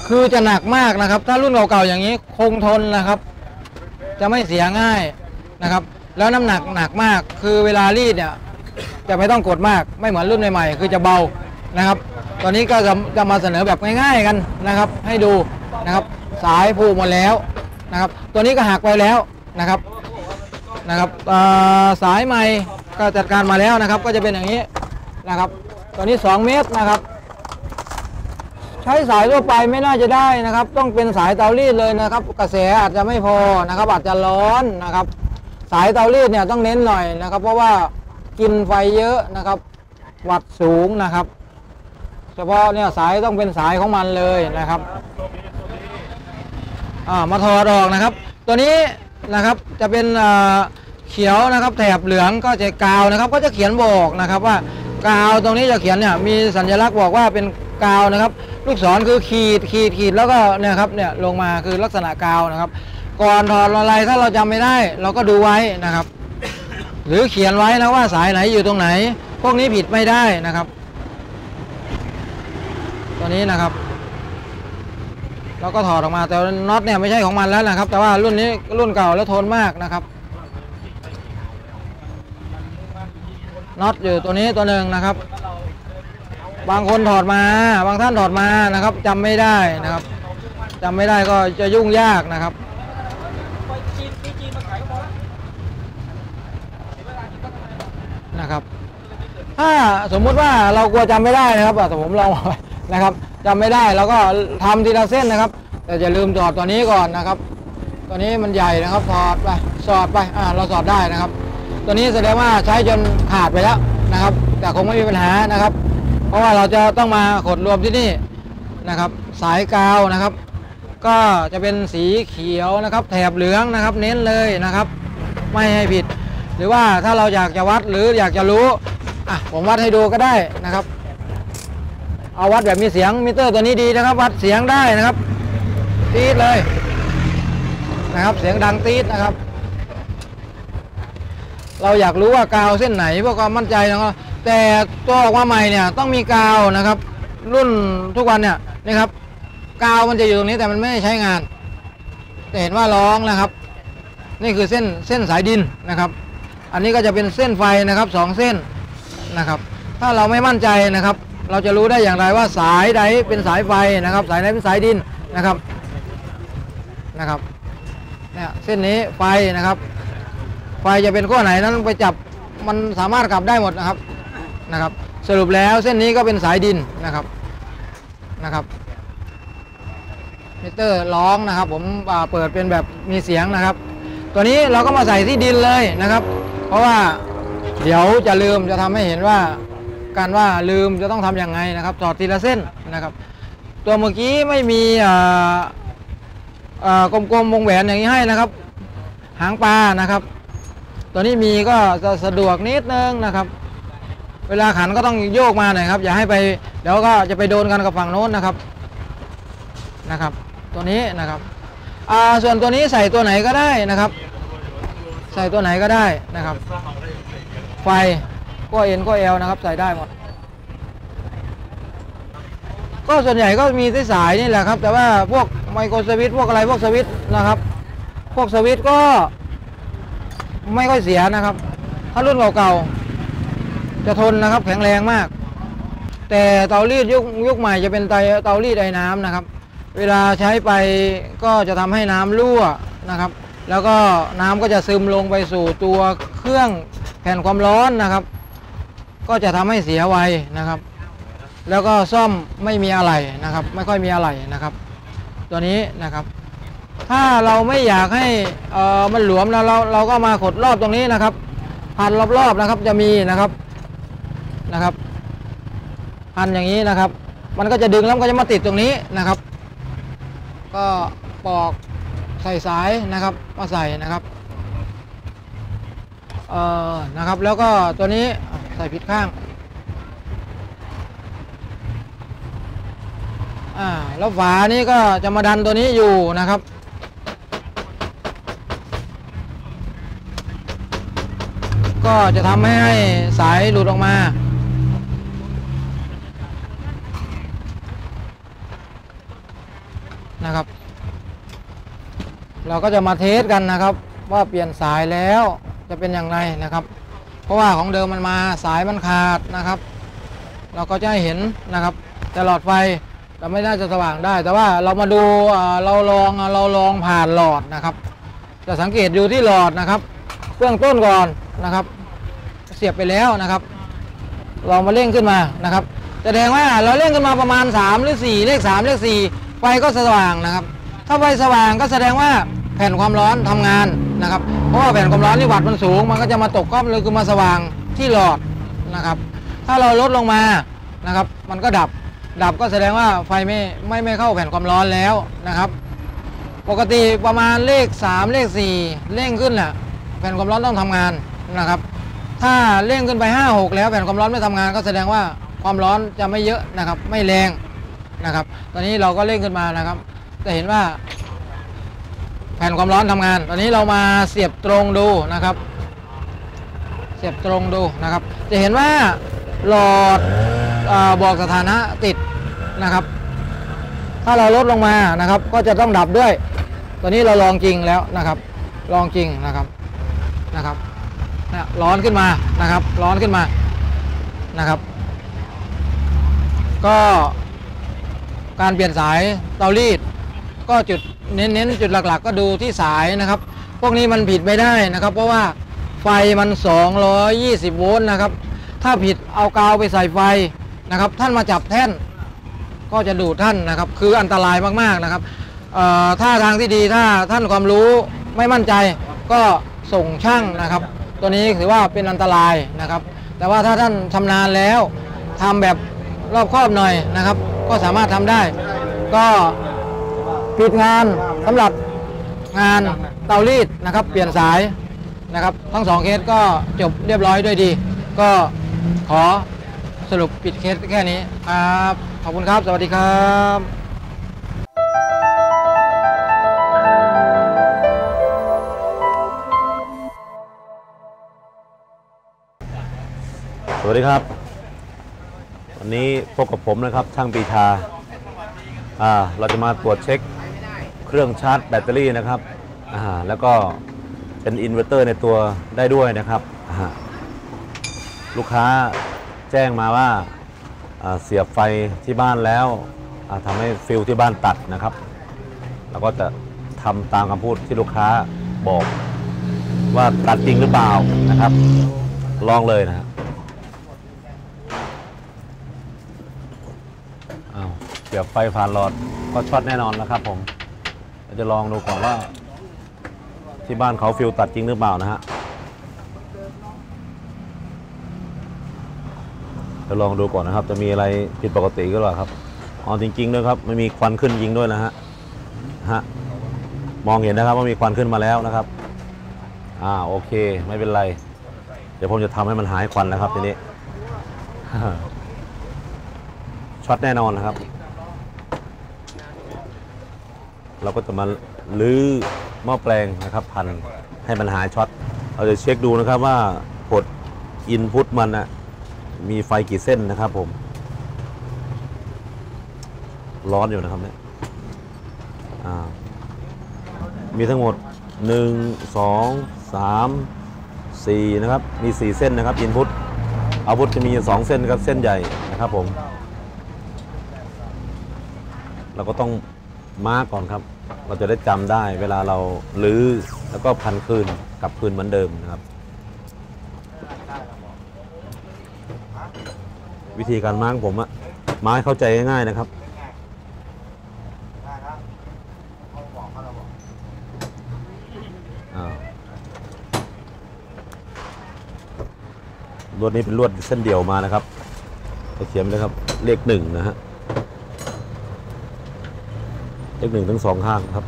คือจะหนักมากนะครับถ้ารุ่นเก่าๆอย่างนี้คงทนนะครับจะไม่เสียง่ายนะครับแล้วน้ำหนักหนักมากคือเวลารีดเนี่ยจะไม่ต้องกดมากไม่เหมือนรุ่นใหม่ๆคือจะเบานะครับตอนนี้ก็จะมาเสนอแบบง่ายๆกันนะครับให้ดูนะครับสายผูกหมดแล้วนะครับตัวนี้ก็หักไปแล้วนะครับสายใหม่ก็จัดการมาแล้วนะครับก็จะเป็นอย่างนี้นะครับตัวนี้2 เมตรนะครับใช้สายทั่วไปไม่น่าจะได้นะครับต้องเป็นสายเตารีดเลยนะครับกระแสอาจจะไม่พอนะครับอาจจะร้อนนะครับสายเตารีดเนี่ยต้องเน้นหน่อยนะครับเพราะว่ากินไฟเยอะนะครับวัตต์สูงนะครับเฉพาะเนี่ยสายต้องเป็นสายของมันเลยนะครับมาถอดออกนะครับตัวนี้นะครับจะเป็นเขียวนะครับแถบเหลืองก็จะกาวนะครับก็จะเขียนบอกนะครับว่ากาวตรงนี้จะเขียนเนี่ยมีสัญลักษณ์บอกว่าเป็นกาวนะครับลูกศรคือขีดแล้วก็เนี่ยครับเนี่ยลงมาคือลักษณะกาวนะครับก่อนถอดอะไรถ้าเราจำไม่ได้เราก็ดูไว้นะครับหรือเขียนไว้นะว่าสายไหนอยู่ตรงไหนพวกนี้ผิดไม่ได้นะครับตัวนี้นะครับเราก็ถอดออกมาแต่น็อตเนี่ยไม่ใช่ของมันแล้วนะครับแต่ว่ารุ่นนี้รุ่นเก่าแล้วทนมากนะครับน็อตอยู่ตัวนี้ตัวหนึ่งนะครับบางคนถอดมาบางท่านถอดมานะครับจำไม่ได้นะครับจำไม่ได้ก็จะยุ่งยากนะครับถ้าสมมุติว่าเรากลัวจำไม่ได้นะครับแต่ผมลองนะครับจำไม่ได้เราก็ทำทีละเส้นนะครับแต่อย่าลืมถอดตัวนี้ก่อนนะครับตัวนี้มันใหญ่นะครับถอดไปสอดไปเราสอดได้นะครับตัวนี้แสดงว่าใช้จนขาดไปแล้วนะครับแต่คงไม่มีปัญหานะครับเพราะว่าเราจะต้องมาขดรวมที่นี่นะครับสายกาวนะครับ ก็จะเป็นสีเขียวนะครับแถบเหลืองนะครับเน้นเลยนะครับไม่ให้ผิดหรือว่าถ้าเราอยากจะวัดหรืออยากจะรู้ผมวัดให้ดูก็ได้นะครับเอาวัดแบบมีเสียงมิเตอร์ตัวนี้ดีนะครับวัดเสียงได้นะครับตี๊ดเลยนะครับเสียงดังตี๊ดนะครับเราอยากรู้ว่ากาวเส้นไหนเพื่อความมั่นใจนะครับแต่ตัวออกมาใหม่เนี่ยต้องมีกาวนะครับรุ่นทุกวันเนี่ยนะครับกาวมันจะอยู่ตรงนี้แต่มันไม่ได้ใช้งานแต่เห็นว่าร้องนะครับนี่คือเส้นสายดินนะครับอันนี้ก็จะเป็นเส้นไฟนะครับ2เส้นนะครับถ้าเราไม่มั่นใจนะครับเราจะรู้ได้อย่างไรว่าสายใดเป็นสายไฟนะครับสายไหนเป็นสายดินนะครับเนี่ยเส้นนี้ไฟนะครับไฟจะเป็นขั้วไหนนั้นไปจับมันสามารถกลับได้หมดนะครับสรุปแล้วเส้นนี้ก็เป็นสายดินนะครับมิเตอร์ร้องนะครับผมเปิดเป็นแบบมีเสียงนะครับตัวนี้เราก็มาใส่ที่ดินเลยนะครับเพราะว่าเดี๋ยวจะลืมจะทำให้เห็นว่าการว่าลืมจะต้องทำอย่างไงนะครับถอดทีละเส้นนะครับตัวเมื่อกี้ไม่มีกลมๆวงแหวนอย่างนี้ให้นะครับหางปลานะครับตัวนี้มีก็จะสะดวกนิดนึงนะครับเวลาขันก็ต้องโยกมาหน่อยครับอย่าให้ไปเดี๋ยวก็จะไปโดนกันกับฝั่งโน้นนะครับตัวนี้นะครับส่วนตัวนี้ใส่ตัวไหนก็ได้นะครับใส่ตัวไหนก็ได้นะครับไฟก็เอ็นก็เอลนะครับใส่ได้หมดก็ส่วนใหญ่ก็มีสายนี่แหละครับแต่ว่าพวกไมโครสวิตช์พวกอะไรพวกสวิตช์นะครับพวกสวิตช์ก็ไม่ค่อยเสียนะครับถ้ารุ่นเก่าๆจะทนนะครับแข็งแรงมากแต่เตารีดยุคใหม่จะเป็นเตารีดไอ้น้ำนะครับเวลาใช้ไปก็จะทำให้น้ำรั่วนะครับแล้วก็น้ำก็จะซึมลงไปสู่ตัวเครื่องแผ่นความร้อนนะครับก็จะทำให้เสียไวนะครับแล้วก็ซ่อมไม่มีอะไรนะครับไม่ค่อยมีอะไรนะครับตัวนี้นะครับถ้าเราไม่อยากให้มันหลวมแล้วเราก็มาขดรอบตรงนี้นะครับพันรอบๆนะครับจะมีนะครับพันอย่างนี้นะครับมันก็จะดึงแล้วก็จะมาติดตรงนี้นะครับก็ปอกใส่สายนะครับมาใส่นะครับนะครับแล้วก็ตัวนี้ใส่ผิดข้างแล้วฝานี้ก็จะมาดันตัวนี้อยู่นะครับก็จะทำให้สายหลุดออกมานะครับเราก็จะมาเทสกันนะครับว่าเปลี่ยนสายแล้วจะเป็นอย่างไรนะครับเพราะว่าของเดิมมันมาสายมันขาดนะครับเราก็จะให้เห็นนะครับแต่หลอดไฟเราไม่น่าจะสว่างได้แต่ว่าเรามาดูเราลองผ่านหลอดนะครับจะสังเกตอยู่ที่หลอดนะครับเบื้องต้นก่อนนะครับเสียบไปแล้วนะครับเรามาเร่งขึ้นมานะครับแสดงว่าเราเร่งขึ้นมาประมาณ3หรือ4เลข3เลข4ไฟก็สว่างนะครับถ้าไฟสว่างก็แสดงว่าแผ่นความร้อนทำงานนะครับเพราะว่าแผ่นความร้อนที่วัดมันสูงมันก็จะมาตกก้อนเลยคือมาสว่างที่หลอดนะครับถ้าเราลดลงมานะครับมันก็ดับก็แสดงว่าไฟไม่เข้าแผ่นความร้อนแล้วนะครับปกติประมาณเลข3เลข4เร่งขึ้นแหละแผ่นความร้อนต้องทำงานนะครับถ้าเร่งขึ้นไป5 6แล้วแผ่นความร้อนไม่ทำงานก็แสดงว่าความร้อนจะไม่เยอะนะครับไม่แรงนะครับตอนนี้เราก็เร่งขึ้นมานะครับจะเห็นว่าแผ่นความร้อนทำงานตอนนี้เรามาเสียบตรงดูนะครับเสียบตรงดูนะครับจะเห็นว่าหลอดบอกสถานะติดนะครับถ้าเราลดลงมานะครับก็จะต้องดับด้วยตอนนี้เราลองจริงแล้วนะครับลองจริงนะครับร้อนขึ้นมานะครับร้อนขึ้นมานะครับก็การเปลี่ยนสายเตารีดก็จุดเน้นจุดหลักๆก็ดูที่สายนะครับพวกนี้มันผิดไม่ได้นะครับเพราะว่าไฟมัน220โวลต์นะครับถ้าผิดเอากาวไปใส่ไฟนะครับท่านมาจับแท่นก็จะดูดท่านนะครับคืออันตรายมากๆนะครับถ้าทางที่ดีถ้าท่านความรู้ไม่มั่นใจก็ส่งช่างนะครับตัวนี้ถือว่าเป็นอันตรายนะครับแต่ว่าถ้าท่านชำนาญแล้วทำแบบรอบคอบหน่อยนะครับก็สามารถทำได้ก็ ผิดงานสำหรับงานเตารีดนะครับเปลี่ยนสายนะครับทั้ง2เคสก็จบเรียบร้อยด้วยดีก็ขอสรุปปิดเคสแค่นี้ครับขอบคุณครับสวัสดีครับสวัสดีครับวันนี้พบกับผมนะครับช่างปีชาเราจะมาตรวจเช็คเครื่องชาร์จแบตเตอรี่นะครับแล้วก็เป็นอินเวอร์เตอร์ในตัวได้ด้วยนะครับลูกค้าแจ้งมาว่าเสียบไฟที่บ้านแล้วทำให้ฟิลที่บ้านตัดนะครับเราก็จะทำตามคำพูดที่ลูกค้าบอกว่าตัดจริงหรือเปล่านะครับลองเลยนะเสียบไฟผ่านหลอดก็ช็อตแน่นอนนะครับผมเราจะลองดูก่อนว่าที่บ้านเขาฟิลตัดจริงหรือเปล่านะฮะจะลองดูก่อนนะครับจะมีอะไรผิดปกติก็หรอครับจริงๆด้วยครับไม่มีควันขึ้นยิงด้วยนะฮะมองเห็นนะครับว่ามีควันขึ้นมาแล้วนะครับโอเคไม่เป็นไรเดี๋ยวผมจะทำให้มันหายควันนะครับทีนี้ช็อตแน่นอนนะครับเราก็จะมาลื้อหม้อแปลงนะครับพันให้มันหายช็อตเราจะเช็คดูนะครับว่าพอร์ตอินพุตมันมีไฟกี่เส้นนะครับผมร้อนอยู่นะครับเนี่ยมีทั้งหมด1 2 3 4นะครับมี4เส้นนะครับอินพุตเอาพุตจะมี2เส้นครับเส้นใหญ่นะครับผมเราก็ต้องมาร์กก่อนครับเราจะได้จำได้เวลาเราลื้อแล้วก็พันคืนกลับคืนเหมือนเดิมนะครับวิธีการมาร์กผมมาร์กเข้าใจง่ายๆนะครับลวดนี้เป็นลวดเส้นเดี่ยวมานะครับเขียนเลยครับเลข1นะฮะเลข1ทั้ง2ข้างครับ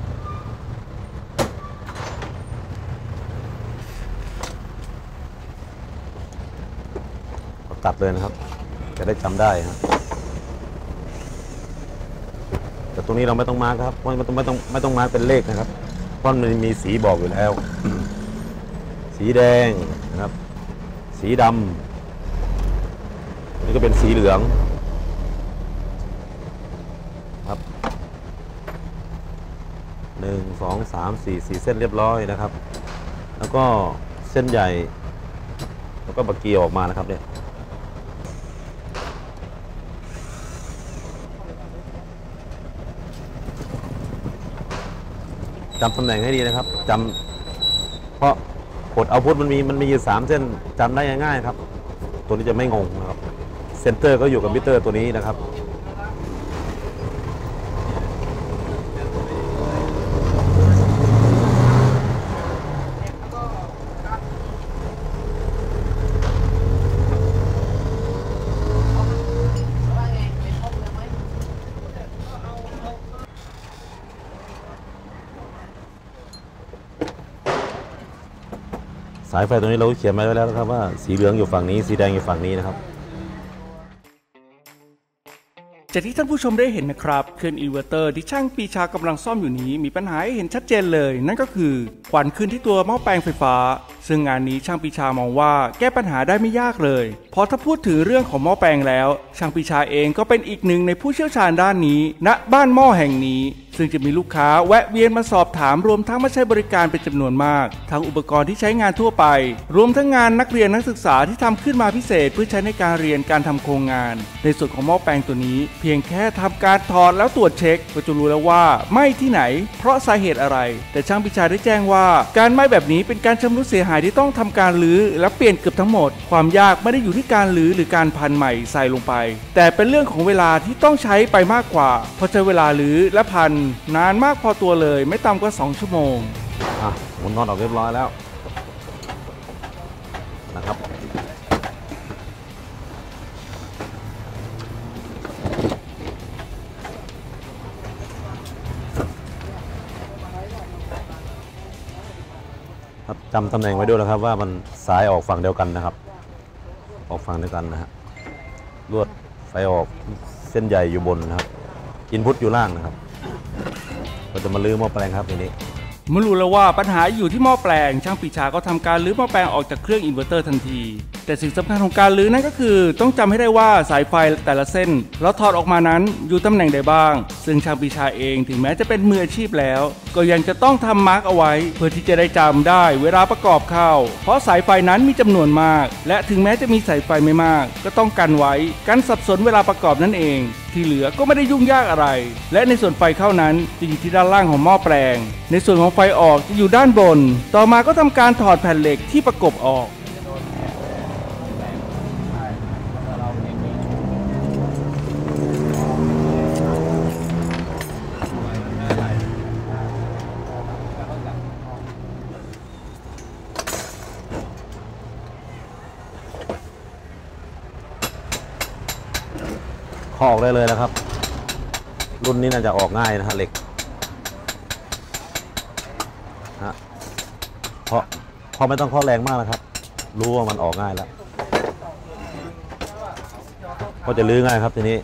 ตัดเลยนะครับจะได้จำได้ครับแต่ตรงนี้เราไม่ต้องมาร์คครับไม่ต้องมาร์คเป็นเลขนะครับเพราะมันมีสีบอกอยู่แล้ว สีแดงนะครับสีดำนี่ก็เป็นสีเหลืองครับ1 2 3 4เส้นเรียบร้อยนะครับแล้วก็เส้นใหญ่แล้วก็บักเกียร์ออกมานะครับเนี่ยจำตำแหน่งให้ดีนะครับจำเพราะกดเอาพุทมันมีอยู่3เส้นจำได้ง่ายๆครับตัวนี้จะไม่งงนะครับเซนเตอร์ก็อยู่กับมิเตอร์ตัวนี้นะครับสายไฟตัวนี้เราเขียนไว้แล้วนะครับว่าสีเหลืองอยู่ฝั่งนี้สีแดงอยู่ฝั่งนี้นะครับจากที่ท่านผู้ชมได้เห็นนะครับเครื่องอินเวอร์เตอร์ที่ช่างปีชากำลังซ่อมอยู่นี้มีปัญหาให้เห็นชัดเจนเลยนั่นก็คือควันขึ้นที่ตัวหม้อแปลงไฟฟ้าซึ่งงานนี้ช่างปีชามองว่าแก้ปัญหาได้ไม่ยากเลยเพราะถ้าพูดถึงเรื่องของหม้อแปลงแล้วช่างปีชาเองก็เป็นอีกหนึ่งในผู้เชี่ยวชาญด้านนี้ณบ้านหม้อแห่งนี้ซึ่งจะมีลูกค้าแวะเวียนมาสอบถามรวมทั้งมาใช้บริการเป็นจำนวนมากทั้งอุปกรณ์ที่ใช้งานทั่วไปรวมทั้งงานนักเรียนนักศึกษาที่ทำขึ้นมาพิเศษเพื่อใช้ในการเรียนการทำโครงงานในส่วนของหม้อแปลงตัวนี้เพียงแค่ทำการถอดแล้วตรวจเช็คก็จะรู้แล้วว่าไหม้ที่ไหนเพราะสาเหตุอะไรแต่ช่างปีชาได้แจ้งว่าการไหม้แบบนี้เป็นการชำรุดเสียหายที่ต้องทำการรื้อและเปลี่ยนเกือบทั้งหมดความยากไม่ได้อยู่ที่การรื้อหรือการพันใหม่ใส่ลงไปแต่เป็นเรื่องของเวลาที่ต้องใช้ไปมากกว่าเพราะใช้เวลารื้อและพันนานมากพอตัวเลยไม่ต่ำกว่า2 ชั่วโมงหมุนน็อตออกเรียบร้อยแล้วนะครับ ครับจำตำแหน่งไว้ด้วยนะครับว่ามันสายออกฝั่งเดียวกันนะครับ ออกฝั่งเดียวกันนะฮะลวดไฟออกเส้นใหญ่อยู่บนนะครับอินพุตอยู่ล่างนะครับเราจะมาลื้อหม้อแปลงครับทีนี้เมื่อรู้แล้วว่าปัญหาอยู่ที่หม้อแปลงช่างปรีชาก็ทำการลื้อหม้อแปลงออกจากเครื่องอินเวอร์เตอร์ทันทีแต่สิ่งสำคัญของการลื้อนั่นก็คือต้องจำให้ได้ว่าสายไฟแต่ละเส้นเราถอดออกมานั้นอยู่ตำแหน่งใดบ้างซึ่งช่างปรีชาเองถึงแม้จะเป็นมืออาชีพแล้วก็ยังจะต้องทำมาร์กเอาไว้เพื่อที่จะได้จำได้เวลาประกอบเข้าเพราะสายไฟนั้นมีจำนวนมากและถึงแม้จะมีสายไฟไม่มากก็ต้องกันไว้กันสับสนเวลาประกอบนั่นเองที่เหลือก็ไม่ได้ยุ่งยากอะไรและในส่วนไฟเข้านั้นจะอยู่ที่ด้านล่างของหม้อแปลงในส่วนของไฟออกจะอยู่ด้านบนต่อมาก็ทำการถอดแผ่นเหล็กที่ประกบออกข้อออกได้เลยนะครับรุ่นนี้น่าจะออกง่ายนะฮะเหล็กฮะเพราะไม่ต้องข้อแรงมากนะครับรู้ว่ามันออกง่ายแล้วก็จะลื้อง่ายครับทีนี้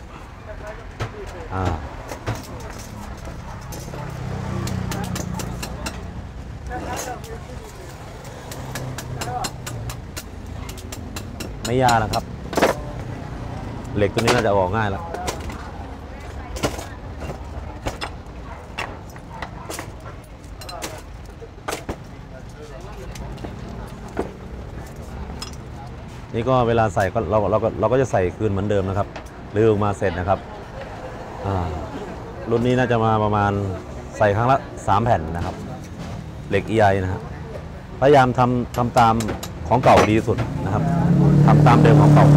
ไม่ยากนะครับเหล็กตัวนี้น่าจะออกง่ายแล้วนี่ก็เวลาใส่ก็เราก็จะใส่คืนเหมือนเดิมนะครับลื้อออกมาเสร็จนะครับรุ่นนี้น่าจะมาประมาณใส่ครั้งละ3 แผ่นนะครับเหล็ก EI นะฮะพยายามทำตามของเก่าดีที่สุดนะครับทำตามเดิมของเก่า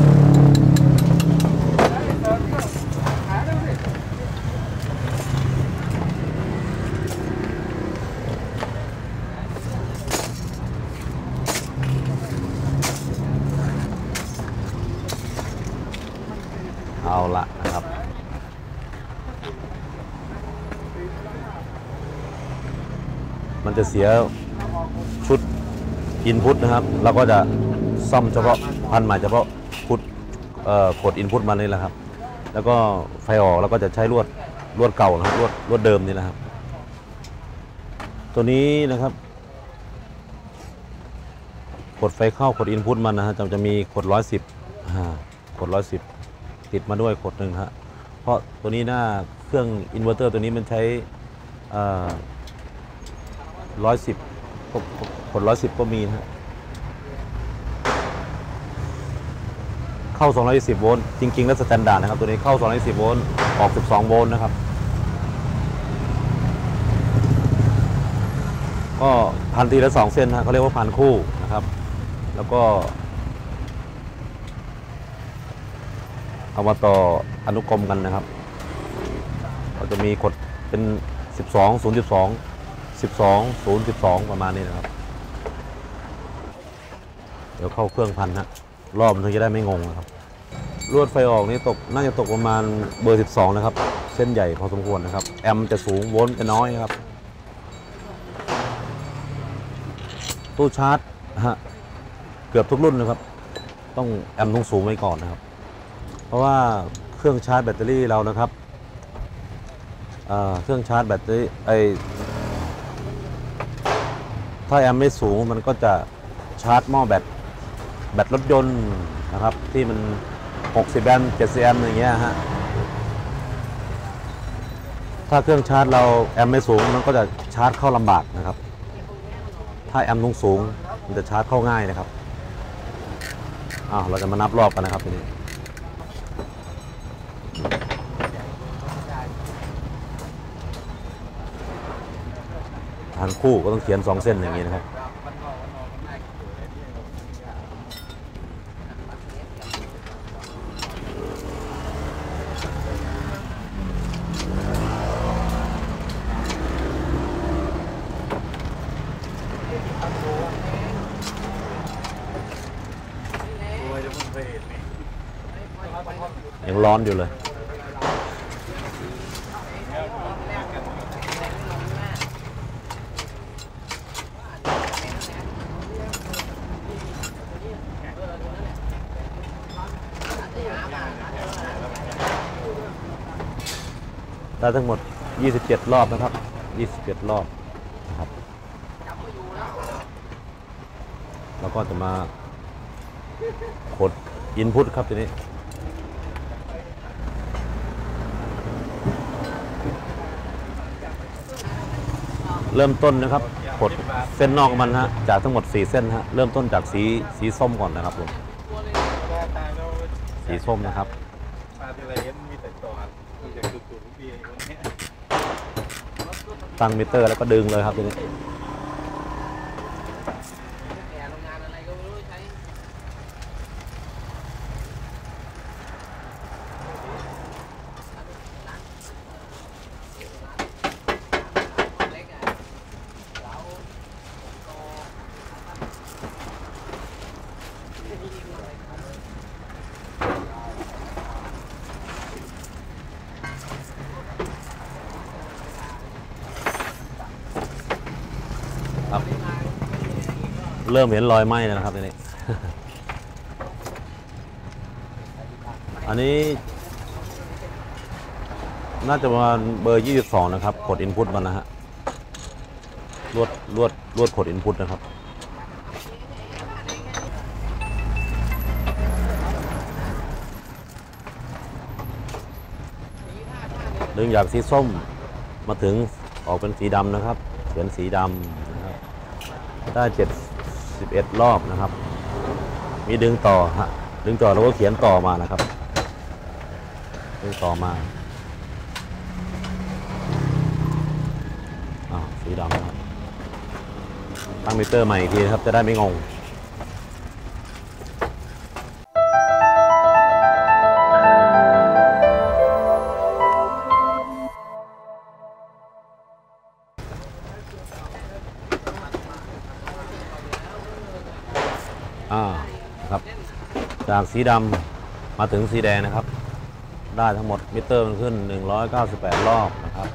เอาละนะครับมันจะเสียชุดอินพุตนะครับเราก็จะซ่อมเฉพาะพันใหม่เฉพาะพุตกดอินพุตมานี่แหละครับแล้วก็ไฟออกเราก็จะใช้ลวดเก่านะครับลวดเดิมนี่แหละครับตัวนี้นะครับกดไฟเข้ากดอินพุตมันนะฮะจะมีกด110กด110ติดมาด้วยกดหนึ่งฮะเพราะตัวนี้หน้าเครื่องอินเวอร์เตอร์ตัวนี้มันใช้110กด110ก็มีนะฮะเข้า220โวลต์จริงๆแล้วสแตนดาร์ดนะครับตัวนี้เข้า220โวลต์ออก12โวลต์นะครับก็พันทีละ2 เส้นฮะเขาเรียกว่าพันคู่นะครับแล้วก็เอามาต่ออนุกรมกันนะครับเราจะมีกดเป็น12 ประมาณนี้นะครับเดี๋ยวเข้าเครื่องพันฮะรอบมันถึงจะได้ไม่งงนะครับลวดไฟออกนี่น่าจะตกประมาณเบอร์12นะครับเส้นใหญ่พอสมควรนะครับแอมป์จะสูงโวลต์จะน้อยครับตู้ชาร์จฮะเกือบทุกรุ่นนะครับต้องแอมป์ต้องสูงไว้ก่อนนะครับเพราะว่าเครื่องชาร์จแบตเตอรี่เรานะครับเครื่องชาร์จแบตเตอรี่ถ้าแอมป์ไม่สูงมันก็จะชาร์จหม้อแบตรถยนต์นะครับที่มัน60 แอมป์70 แอมป์อย่างเงี้ยฮะถ้าเครื่องชาร์จเราแอมป์ไม่สูงมันก็จะชาร์จเข้าลำบากนะครับถ้าแอมป์สูงมันจะชาร์จเข้าง่ายนะครับเราจะมานับรอบกันนะครับทีนี้พันคู่ก็ต้องเขียน2 เส้นอย่างนี้นะครับยังร้อนอยู่เลย ได้ทั้งหมด27รอบนะครับ27รอบนะครับแล้วก็จะมากดอินพุตครับทีนี้เริ่มต้นนะครับกดเส้นนอกมันฮะจากทั้งหมด4เส้นฮะเริ่มต้นจากสีส้มก่อนนะครับผมสีส้มนะครับตั้งมิเตอร์แล้วก็ดึงเลยครับทีนี้เริ่มเห็นรอยไหม้แล้วนะครับทีนี้ อันนี้น่าจะประมาณเบอร์22นะครับกด Input มันนะฮะลวดกด Input นะครับดึงจากสีส้มมาถึงออกเป็นสีดำนะครับเขียนสีดำนะครับได้71รอบนะครับมีดึงต่อฮะดึงต่อแล้วก็เขียนต่อมานะครับดึงต่อมาสีดำครับตั้งมิเตอร์ใหม่อีกทีครับจะได้ไม่งงนะครับจากสีดำมาถึงสีแดงนะครับได้ทั้งหมดมิเตอร์มันขึ้น198รอบนะครับ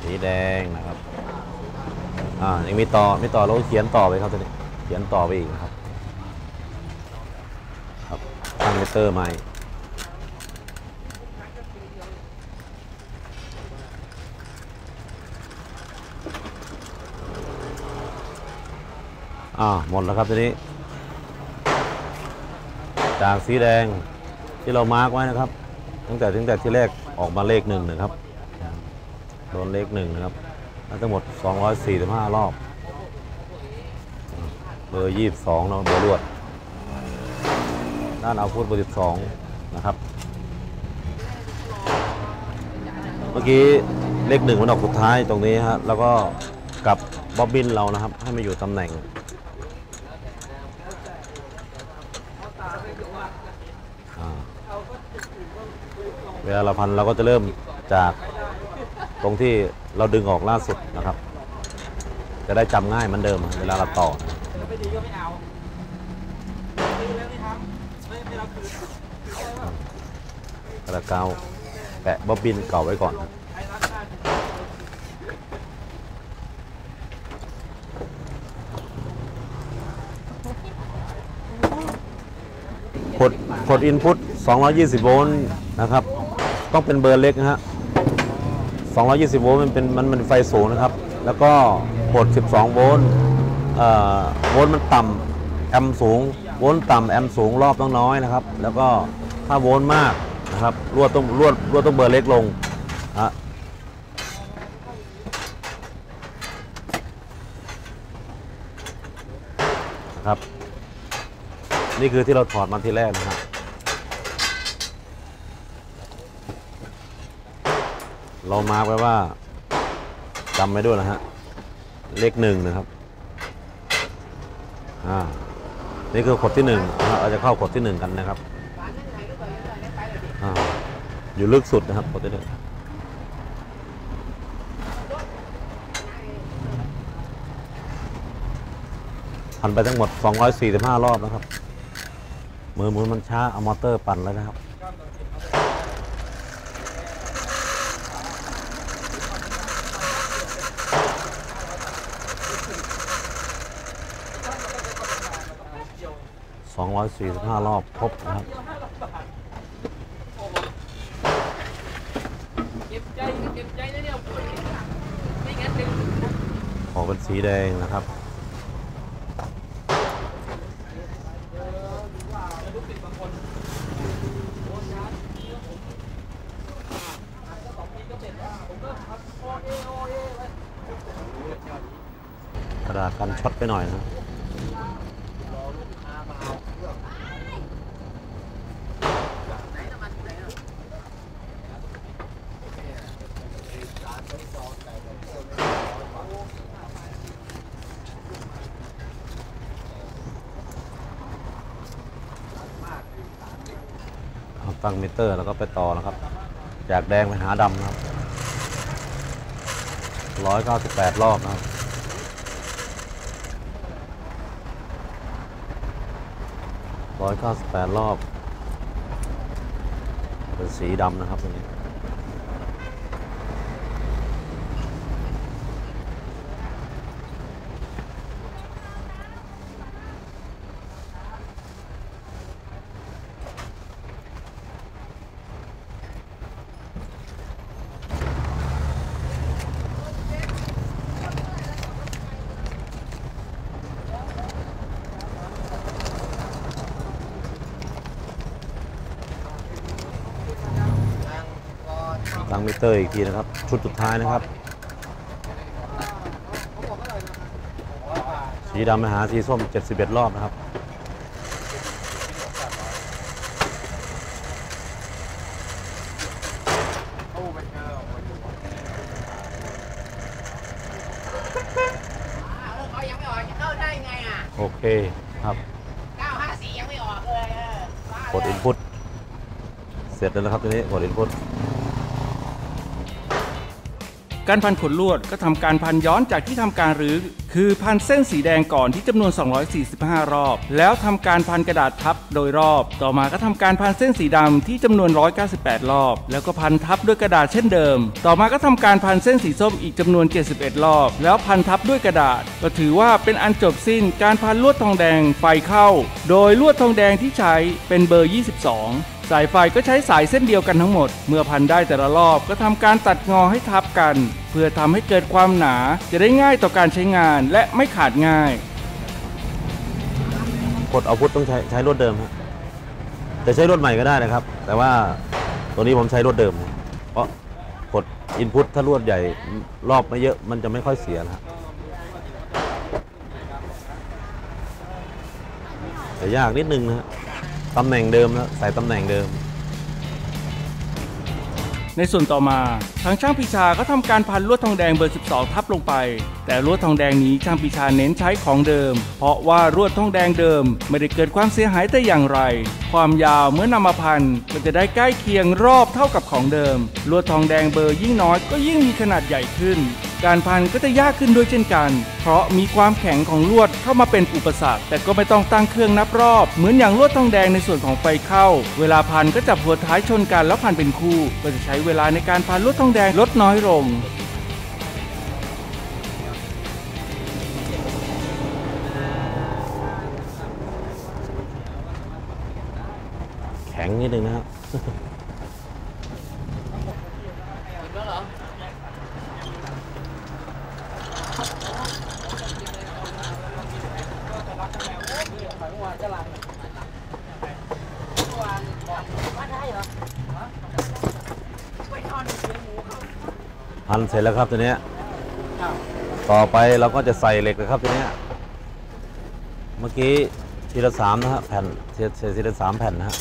สีแดงนะครับยังมีต่อแล้วเขียนต่อไปครับตัวนี้เขียนต่อไปอีกนะครับตั้งมิเตอร์ใหม่หมดแล้วครับตัวนี้จากสีแดงที่เรามาร์กไว้นะครับตั้งแต่ที่แรกออกมาเลข1นะครับโดนเลข1นะครับทั้งหมด245รอบเบอร์22นะเบอร์ลวดด้านเอาพุทเบอร์12นะครับเมื่อกี้เลข1มันออกสุดท้ายตรงนี้ฮะแล้วก็กับบ๊อบบินเรานะครับให้มาอยู่ตำแหน่งเวลาเราพันเราก็จะเริ่มจากตรงที่เราดึงออกล่าสุดนะครับจะได้จำง่ายเหมือนเดิมเวลาเราต่อกระเกาแปะบ๊อบบินเก่าไว้ก่อนกด Input 220 โวลต์นะครับต้องเป็นเบอร์เล็กนะฮะ220 โวลต์มันเป็นไฟสูงนะครับแล้วก็กด12 โวลต์โวลต์มันต่ำแอมป์สูงโวลต์ต่ำแอมป์สูงรอบต้องน้อยนะครับแล้วก็ถ้าโวลต์มากนะครับลวดต้องเบอร์เล็กลงครับนี่คือที่เราถอดมาทีแรกนะครับเรามาร์กไว้ว่าจำไว้ด้วยนะฮะเลข1นะครับนี่คือกดที่1นะครับเราจะเข้ากดที่1กันนะครับอยู่ลึกสุดนะครับกดที่1พันไปทั้งหมด245รอบนะครับมือมันช้าเอามอเตอร์ปั่นเลยนะครับ245รอบครบนะครับ เป็นสีแดงนะครับกระดาษกันช็อตไปหน่อยนะตั้งมิเตอร์แล้วก็ไปต่อนะครับ จากแดงไปหาดำนะครับ198 รอบนะครับ198 รอบเป็นสีดำนะครับตัวนี้ตั้งมิเตอร์อีกทีนะครับชุดสุดท้ายนะครับสีดำไปหาสีส้ม71 รอบนะครับโอเคครับ954ยังไม่ออกเลยกด input เสร็จแล้วนะครับทีนี้กด inputการพันขนลวดก็ทำการพันย้อนจากที่ทำการรื้อคือพันเส้นสีแดงก่อนที่จำนวน245 รอบแล้วทำการพันกระดาษทับโดยรอบต่อมาก็ทำการพันเส้นสีดำที่จำนวน198 รอบแล้วก็พันทับด้วยกระดาษเช่นเดิมต่อมาก็ทำการพันเส้นสีส้มอีกจำนวน71 รอบแล้วพันทับด้วยกระดาษก็ถือว่าเป็นอันจบสิ้นการพันลวดทองแดงไฟเข้าโดยลวดทองแดงที่ใช้เป็นเบอร์ 22สายไฟก็ใช้สายเส้นเดียวกันทั้งหมดเมื่อพันได้แต่ละรอบก็ทำการตัดงอให้ทับกันเพื่อทำให้เกิดความหนาจะได้ง่ายต่อการใช้งานและไม่ขาดง่ายกดเอาพุทต้องใช้ลวดเดิมครับแต่ใช้ลวดใหม่ก็ได้นะครับแต่ว่าตัวนี้ผมใช้ลวดเดิมเพราะกดอินพุตถ้าลวดใหญ่รอบไม่เยอะมันจะไม่ค่อยเสียนะครับแต่ยากนิดนึงนะตำแหน่งเดิมนะใส่ตำแหน่งเดิมในส่วนต่อมาทางช่างปีชาก็ทำการพันลวดทองแดงเบอร์ 12 ทับลงไปแต่ลวดทองแดงนี้ช่างปีชาเน้นใช้ของเดิมเพราะว่าลวดทองแดงเดิมไม่ได้เกิดความเสียหายแต่อย่างไรความยาวเมื่อนำมาพันก็จะได้ใกล้เคียงรอบเท่ากับของเดิมลวดทองแดงเบอร์ยิ่งน้อยก็ยิ่งมีขนาดใหญ่ขึ้นการพันก็จะยากขึ้นด้วยเช่นกันเพราะมีความแข็งของลวดเข้ามาเป็นอุปสรรคแต่ก็ไม่ต้องตั้งเครื่องนับรอบเหมือนอย่างลวดทองแดงในส่วนของไฟเข้าเวลาพันก็จับหัวท้ายชนกันแล้วพันเป็นคู่ก็จะใช้เวลาในการพันลวดทองแดงลดน้อยลงแข็งนิดนึงนะครับพันเสร็จแล้วครับตัวนี้ต่อไปเราก็จะใส่เหล็กนะครับตัวนี้เมื่อกี้ทีละ3นะฮะแผ่นทีละ3แผ่นนะฮะ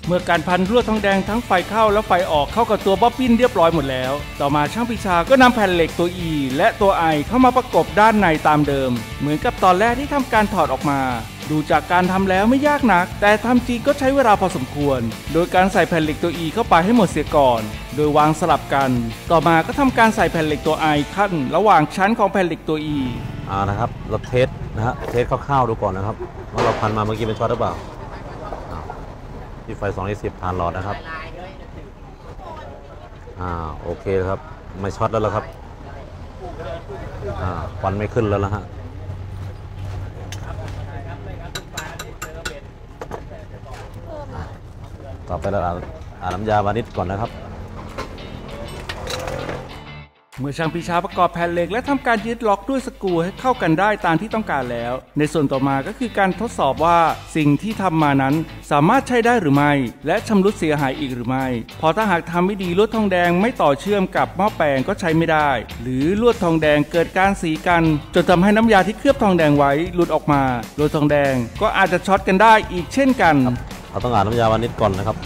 เมื่อการพันลวดทองแดงทั้งไฟเข้าและไฟออกเข้ากับตัวบ๊อบบิ้นเรียบร้อยหมดแล้วต่อมาช่างปีชาก็นำแผ่นเหล็กตัว E และตัว I เข้ามาประกบด้านในตามเดิมเหมือนกับตอนแรกที่ทำการถอดออกมาดูจากการทำแล้วไม่ยากนักแต่ทำจริงก็ใช้เวลาพอสมควรโดยการใส่แผ่นเหล็กตัว E เข้าไปให้หมดเสียก่อนโดยวางสลับกันต่อมาก็ทำการใส่แผ่นเหล็กตัว I ขั้นระหว่างชั้นของแผ่นเหล็กตัว E นะครับเราเทสนะฮะเทสคร่าวๆดูก่อนนะครับว่าเราพันมาเมื่อกี้เป็นช็อตหรือเปล่าที่ไฟ220ผ่านหลอดนะครับโอเคครับไม่ช็อตแล้วครับควันไม่ขึ้นแล้วฮะต่อไปเราอาบน้ำยาวานิชก่อนนะครับ เมื่อช่างปีชาประกอบแผ่นเหล็กและทำการยึดล็อกด้วยสกรูให้เข้ากันได้ตามที่ต้องการแล้วในส่วนต่อมาก็คือการทดสอบว่าสิ่งที่ทำมานั้นสามารถใช้ได้หรือไม่และชำรุดเสียหายอีกหรือไม่เพราะถ้าหากทำไม่ดีลวดทองแดงไม่ต่อเชื่อมกับหม้อแปลงก็ใช้ไม่ได้หรือลวดทองแดงเกิดการสีกันจนทำให้น้ำยาที่เคลือบทองแดงไว้หลุดออกมาลวดทองแดงก็อาจจะช็อตกันได้อีกเช่นกันเราต้องอาบน้ำยาวานิชก่อนนะครับ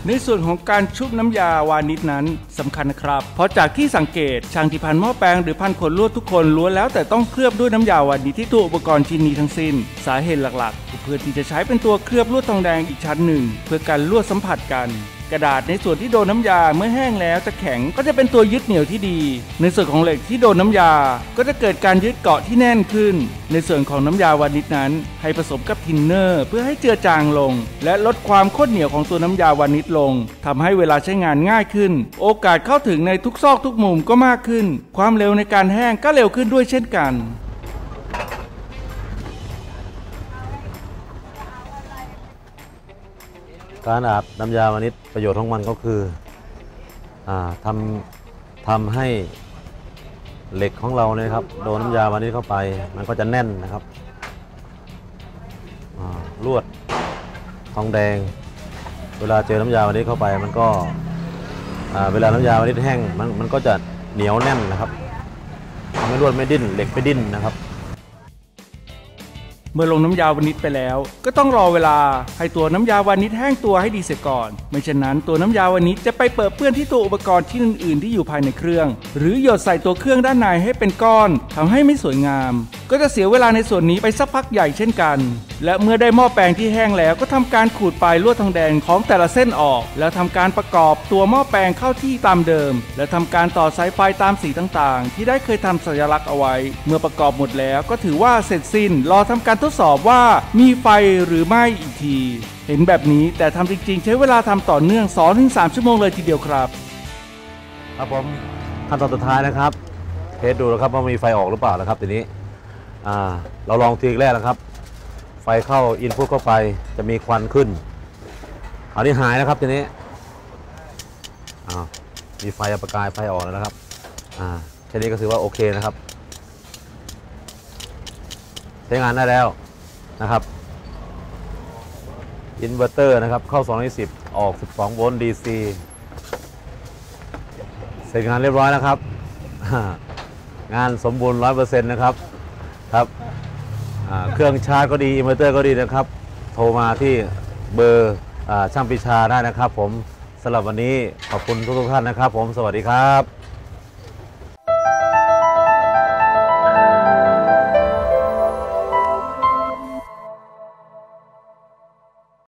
ในส่วนของการชุบน้ำยาวานิชนั้นสำคัญนะครับเพราะจากที่สังเกตช่างที่พันหม้อแปลงหรือพันขนลวดทุกคนล้วนแล้วแต่ต้องเคลือบด้วยน้ำยาวานิชที่ตัวอุปกรณ์ชิ้นนี้ทั้งสิ้นสาเหตุหลักๆเพื่อที่จะใช้เป็นตัวเคลือบลวดทองแดงอีกชั้นหนึ่งเพื่อกันลวดสัมผัสกันกระดาษในส่วนที่โดนน้ำยาเมื่อแห้งแล้วจะแข็งก็จะเป็นตัวยึดเหนี่ยวที่ดีในส่วนของเหล็กที่โดนน้ำยาก็จะเกิดการยึดเกาะที่แน่นขึ้นในส่วนของน้ำยาวานิชนั้นให้ผสมกับทินเนอร์เพื่อให้เจือจางลงและลดความข้นเหนียวของตัวน้ำยาวานิชลงทำให้เวลาใช้งานง่ายขึ้นโอกาสเข้าถึงในทุกซอกทุกมุมก็มากขึ้นความเร็วในการแห้งก็เร็วขึ้นด้วยเช่นกันการอาบน้ำยาวานิชประโยชน์ของมันก็คือทำให้เหล็กของเราเนี่ยครับโดนน้ำยาวานิชเข้าไปมันก็จะแน่นนะครับลวดทองแดงเวลาเจอน้ำยาวานิชเข้าไปมันก็เวลาน้ำยาวานิชแห้งมันก็จะเหนียวแน่นนะครับทำให้ลวดไม่ดิ้นเหล็กไม่ดิ้นนะครับเมื่อลงน้ำยาวานิชไปแล้วก็ต้องรอเวลาให้ตัวน้ำยาวานิชแห้งตัวให้ดีเสียก่อนไม่เช่นนั้นตัวน้ำยาวานิชจะไปเปิดเปื้อนที่ตัวอุปกรณ์ชิ้นอื่นๆที่อยู่ภายในเครื่องหรือหยดใส่ตัวเครื่องด้านในให้เป็นก้อนทำให้ไม่สวยงามก็จะเสียเวลาในส่วนนี้ไปสักพักใหญ่เช่นกันและเมื่อได้หม้อแปลงที่แห้งแล้วก็ทำการขูดปลายลวดทองแดงของแต่ละเส้นออกแล้วทำการประกอบตัวหม้อแปลงเข้าที่ตามเดิมและทำการต่อสายไฟตามสีต่างๆที่ได้เคยทำสัญลักษณ์เอาไว้เมื่อประกอบหมดแล้วก็ถือว่าเสร็จสิ้นรอทำการทดสอบว่ามีไฟหรือไม่อีกทีเห็นแบบนี้แต่ทำจริงๆใช้เวลาทำต่อเนื่อง 2-3 ชั่วโมงเลยทีเดียวครับครับผมขั้นตอนสุดท้ายนะครับเทสดูนะครับว่ามีไฟออกหรือเปล่านะครับทีนี้เราลองทีแรกนะครับไฟเข้าอินพุตเข้าไปจะมีควันขึ้นอันนี้หายนะครับทีนี้มีไฟประกายไฟออกแล้วนะครับแค่นี้ก็ถือว่าโอเคนะครับใช้งานได้แล้วนะครับอินเวอร์เตอร์นะครับเข้า210ออก12โวลต์ DC เสร็จงานเรียบร้อยแล้วครับงานสมบูรณ์ 100% นะครับเครื่องชาร์จก็ดีอินเวอร์เตอร์ก็ดีนะครับโทรมาที่เบอร์ช่างปีชาได้นะครับผมสำหรับวันนี้ขอบคุณทุกท่านนะครับผมสวัสดีครับ